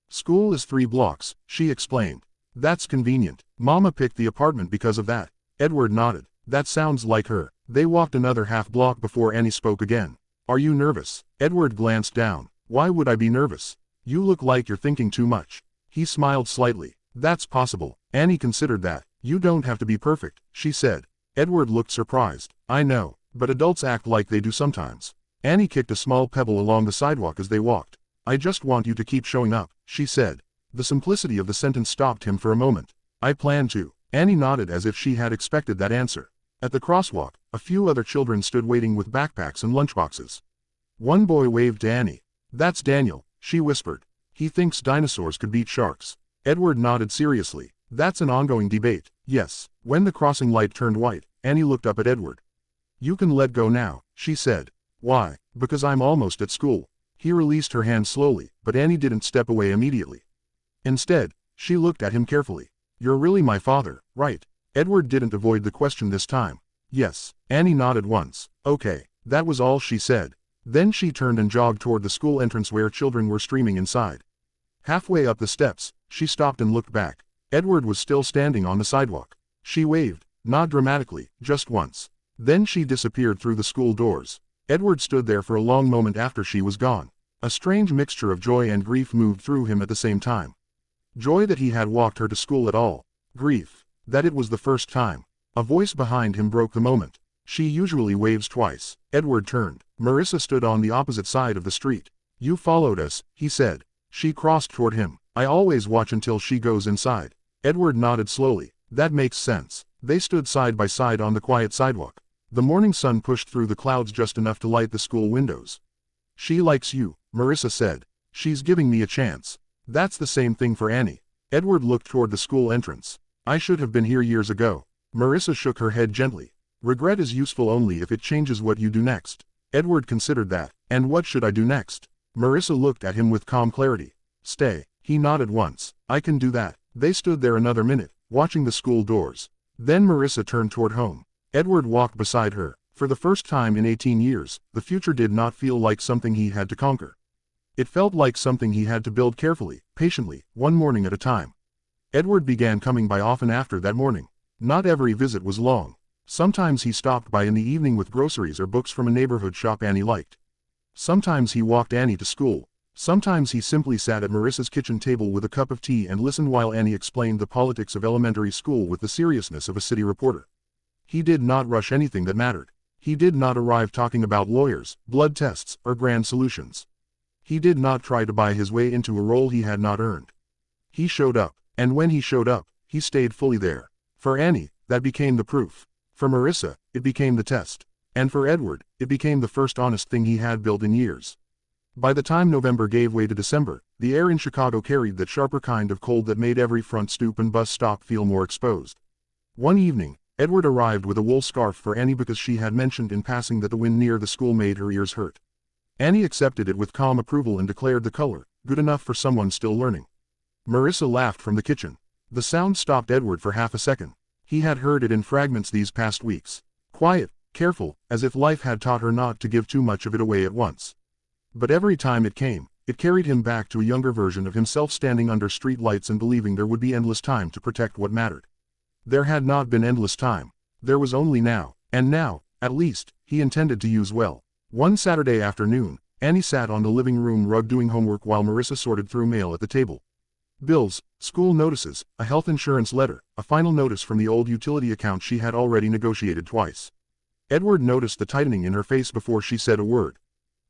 "School is 3 blocks, she explained. "That's convenient. Mama picked the apartment because of that." Edward nodded. "That sounds like her." They walked another half block before Annie spoke again. "Are you nervous?" Edward glanced down. "Why would I be nervous? You look like you're thinking too much." He smiled slightly. "That's possible." Annie considered that. "You don't have to be perfect," she said. Edward looked surprised. "I know, but adults act like they do sometimes." Annie kicked a small pebble along the sidewalk as they walked. "I just want you to keep showing up," she said. The simplicity of the sentence stopped him for a moment. "I plan to." Annie nodded as if she had expected that answer. At the crosswalk, a few other children stood waiting with backpacks and lunchboxes. One boy waved to Annie. "That's Daniel," she whispered. "He thinks dinosaurs could beat sharks." Edward nodded seriously. "That's an ongoing debate." "Yes." When the crossing light turned white, Annie looked up at Edward. "You can let go now," she said. "Why?" "Because I'm almost at school." He released her hand slowly, but Annie didn't step away immediately. Instead, she looked at him carefully. "You're really my father, right?" Edward didn't avoid the question this time. "Yes." Annie nodded once. "Okay." That was all she said. Then she turned and jogged toward the school entrance where children were streaming inside. Halfway up the steps, she stopped and looked back. Edward was still standing on the sidewalk. She waved, not dramatically, just once. Then she disappeared through the school doors. Edward stood there for a long moment after she was gone. A strange mixture of joy and grief moved through him at the same time. Joy that he had walked her to school at all. Grief that it was the first time. A voice behind him broke the moment. "She usually waves twice." Edward turned. Marissa stood on the opposite side of the street. "You followed us," he said. She crossed toward him. "I always watch until she goes inside." Edward nodded slowly. "That makes sense." They stood side by side on the quiet sidewalk. The morning sun pushed through the clouds just enough to light the school windows. "She likes you," Marissa said. "She's giving me a chance." "That's the same thing for Annie." Edward looked toward the school entrance. "I should have been here years ago." Marissa shook her head gently. "Regret is useful only if it changes what you do next." Edward considered that. "And what should I do next?" Marissa looked at him with calm clarity. "Stay." He nodded once. "I can do that." They stood there another minute, watching the school doors. Then Marissa turned toward home. Edward walked beside her. For the first time in 18 years, the future did not feel like something he had to conquer. It felt like something he had to build carefully, patiently, one morning at a time. Edward began coming by often after that morning. Not every visit was long. Sometimes he stopped by in the evening with groceries or books from a neighborhood shop Annie liked. Sometimes he walked Annie to school. Sometimes he simply sat at Marissa's kitchen table with a cup of tea and listened while Annie explained the politics of elementary school with the seriousness of a city reporter. He did not rush anything that mattered. He did not arrive talking about lawyers, blood tests, or grand solutions. He did not try to buy his way into a role he had not earned. He showed up, and when he showed up, he stayed fully there. For Annie, that became the proof. For Marissa, it became the test. And for Edward, it became the first honest thing he had built in years. By the time November gave way to December, the air in Chicago carried that sharper kind of cold that made every front stoop and bus stop feel more exposed. One evening, Edward arrived with a wool scarf for Annie because she had mentioned in passing that the wind near the school made her ears hurt. Annie accepted it with calm approval and declared the color good enough for someone still learning. Marissa laughed from the kitchen. The sound stopped Edward for half a second. He had heard it in fragments these past weeks. Quiet, careful, as if life had taught her not to give too much of it away at once. But every time it came, it carried him back to a younger version of himself standing under street lights and believing there would be endless time to protect what mattered. There had not been endless time. There was only now, and now, at least, he intended to use well. One Saturday afternoon, Annie sat on the living room rug doing homework while Marissa sorted through mail at the table. Bills, school notices, a health insurance letter, a final notice from the old utility account she had already negotiated twice. Edward noticed the tightening in her face before she said a word.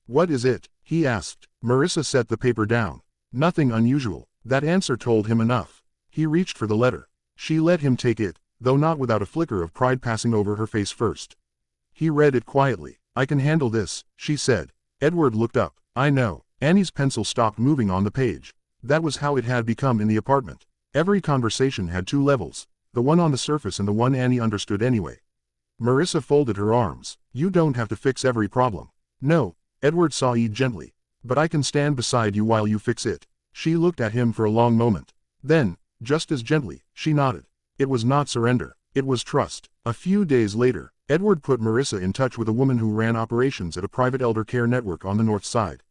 "What is it?" he asked. Marissa set the paper down. "Nothing unusual." That answer told him enough. He reached for the letter. She let him take it, though not without a flicker of pride passing over her face first. He read it quietly. "I can handle this," she said. Edward looked up. "I know." Annie's pencil stopped moving on the page. That was how it had become in the apartment. Every conversation had two levels, the one on the surface and the one Annie understood anyway. Marissa folded her arms. "You don't have to fix every problem." "No," Edward sighed gently. "But I can stand beside you while you fix it." She looked at him for a long moment. Then, just as gently, she nodded. It was not surrender. It was trust. A few days later, Edward put Marissa in touch with a woman who ran operations at a private elder care network on the north side.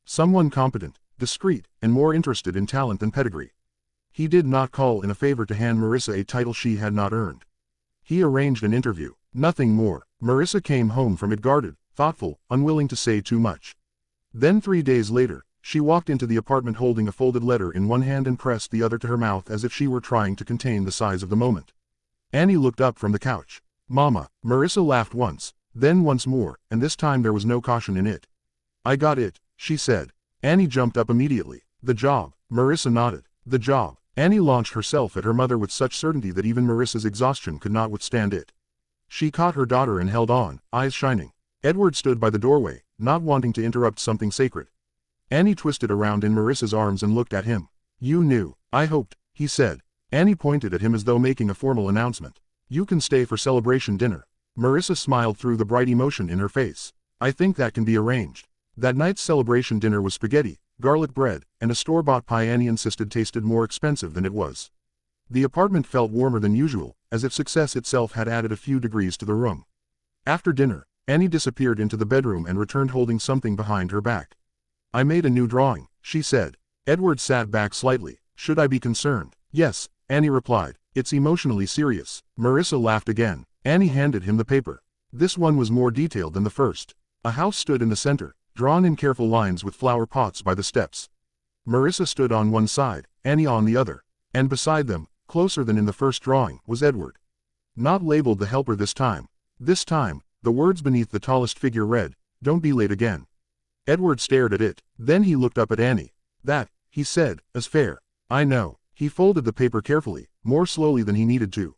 Someone competent, discreet, and more interested in talent than pedigree. He did not call in a favor to hand Marissa a title she had not earned. He arranged an interview. Nothing more. Marissa came home from it guarded, thoughtful, unwilling to say too much. Then 3 days later, she walked into the apartment holding a folded letter in one hand and pressed the other to her mouth as if she were trying to contain the size of the moment. Annie looked up from the couch. "Mama." Marissa laughed once, then once more, and this time there was no caution in it. "I got it," she said. Annie jumped up immediately. "The job." Marissa nodded. "The job." Annie launched herself at her mother with such certainty that even Marissa's exhaustion could not withstand it. She caught her daughter and held on, eyes shining. Edward stood by the doorway, not wanting to interrupt something sacred. Annie twisted around in Marissa's arms and looked at him. "You knew." "I hoped," he said. Annie pointed at him as though making a formal announcement. "You can stay for celebration dinner." Marissa smiled through the bright emotion in her face. "I think that can be arranged." That night's celebration dinner was spaghetti, garlic bread, and a store-bought pie Annie insisted tasted more expensive than it was. The apartment felt warmer than usual, as if success itself had added a few degrees to the room. After dinner, Annie disappeared into the bedroom and returned holding something behind her back. "I made a new drawing," she said. Edward sat back slightly. "Should I be concerned?" "Yes," Annie replied. "It's emotionally serious." Marissa laughed again. Annie handed him the paper. This one was more detailed than the first. A house stood in the center, drawn in careful lines with flower pots by the steps. Marissa stood on one side, Annie on the other. And beside them, closer than in the first drawing, was Edward. Not labeled the helper this time. This time, the words beneath the tallest figure read, "Don't be late again." Edward stared at it. Then he looked up at Annie. "That," he said, "is fair." "I know." He folded the paper carefully, more slowly than he needed to.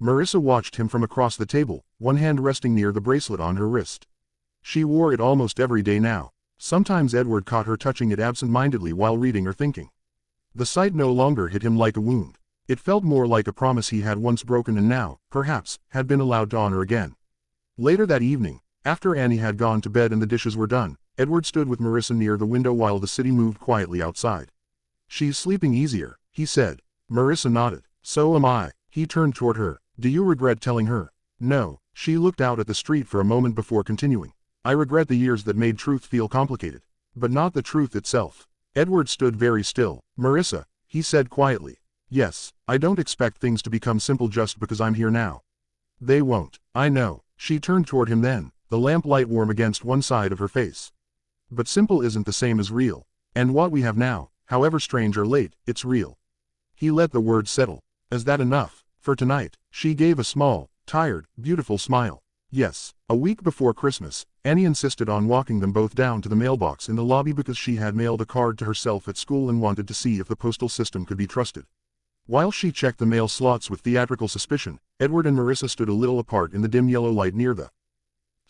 Marissa watched him from across the table, one hand resting near the bracelet on her wrist. She wore it almost every day now. Sometimes Edward caught her touching it absent-mindedly while reading or thinking. The sight no longer hit him like a wound. It felt more like a promise he had once broken and now, perhaps, had been allowed to honor again. Later that evening, after Annie had gone to bed and the dishes were done, Edward stood with Marissa near the window while the city moved quietly outside. "She's sleeping easier," he said. Marissa nodded. "So am I." He turned toward her. "Do you regret telling her?" "No." She looked out at the street for a moment before continuing. "I regret the years that made truth feel complicated. But not the truth itself." Edward stood very still. "Marissa," he said quietly. "Yes, I don't expect things to become simple just because I'm here now." "They won't." "I know." She turned toward him then, the lamplight warm against one side of her face. "But simple isn't the same as real. And what we have now, however strange or late, it's real." He let the words settle. "Is that enough? For tonight?" She gave a small, tired, beautiful smile. "Yes." A week before Christmas, Annie insisted on walking them both down to the mailbox in the lobby because she had mailed a card to herself at school and wanted to see if the postal system could be trusted. While she checked the mail slots with theatrical suspicion, Edward and Marissa stood a little apart in the dim yellow light near the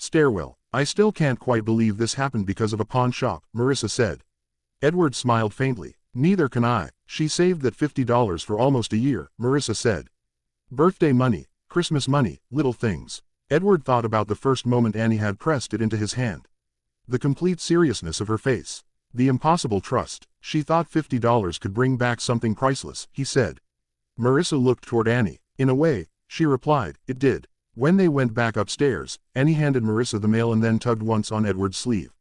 Stairwell. I still can't quite believe this happened because of a pawn shop, Marissa said. Edward smiled faintly. Neither can I. She saved that $50 for almost a year, Marissa said. Birthday money, Christmas money, little things. Edward thought about the first moment Annie had pressed it into his hand. The complete seriousness of her face. The impossible trust. She thought $50 could bring back something priceless, he said. Marissa looked toward Annie. In a way, she replied, it did. When they went back upstairs, Annie handed Marissa the mail and then tugged once on Edward's sleeve.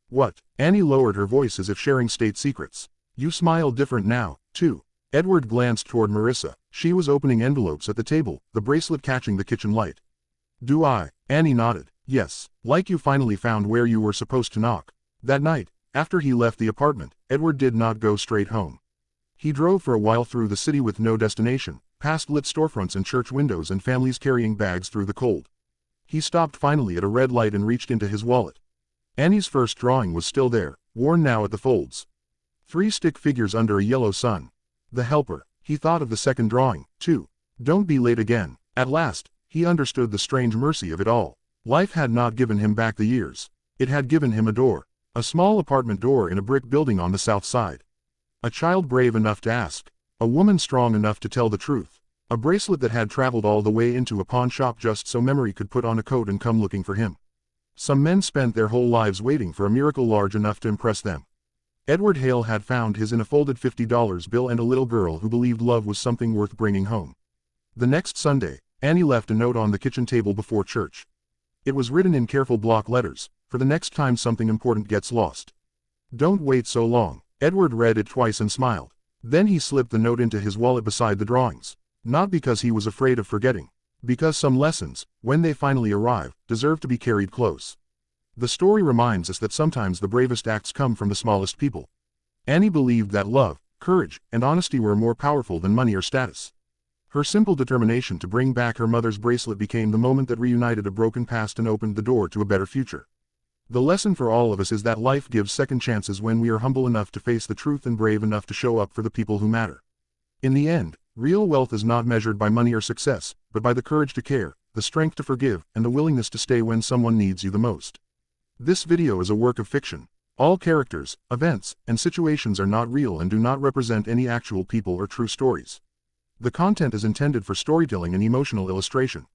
What? Annie lowered her voice as if sharing state secrets. You smile different now, too. Edward glanced toward Marissa. She was opening envelopes at the table, the bracelet catching the kitchen light. Do I? Annie nodded. Yes, like you finally found where you were supposed to knock. That night, after he left the apartment, Edward did not go straight home. He drove for a while through the city with no destination, past lit storefronts and church windows and families carrying bags through the cold. He stopped finally at a red light and reached into his wallet. Annie's first drawing was still there, worn now at the folds. 3 stick figures under a yellow sun. The helper. He thought of the second drawing, too. Don't be late again. At last, he understood the strange mercy of it all. Life had not given him back the years. It had given him a door. A small apartment door in a brick building on the south side. A child brave enough to ask. A woman strong enough to tell the truth. A bracelet that had traveled all the way into a pawn shop just so memory could put on a coat and come looking for him. Some men spent their whole lives waiting for a miracle large enough to impress them. Edward Hale had found his in a folded $50 bill and a little girl who believed love was something worth bringing home. The next Sunday, Annie left a note on the kitchen table before church. It was written in careful block letters, for the next time something important gets lost. Don't wait so long. Edward read it twice and smiled. Then he slipped the note into his wallet beside the drawings. Not because he was afraid of forgetting. Because some lessons, when they finally arrive, deserve to be carried close. The story reminds us that sometimes the bravest acts come from the smallest people. Annie believed that love, courage, and honesty were more powerful than money or status. Her simple determination to bring back her mother's bracelet became the moment that reunited a broken past and opened the door to a better future. The lesson for all of us is that life gives second chances when we are humble enough to face the truth and brave enough to show up for the people who matter. In the end, real wealth is not measured by money or success, but by the courage to care, the strength to forgive, and the willingness to stay when someone needs you the most. This video is a work of fiction. All characters, events, and situations are not real and do not represent any actual people or true stories. The content is intended for storytelling and emotional illustration.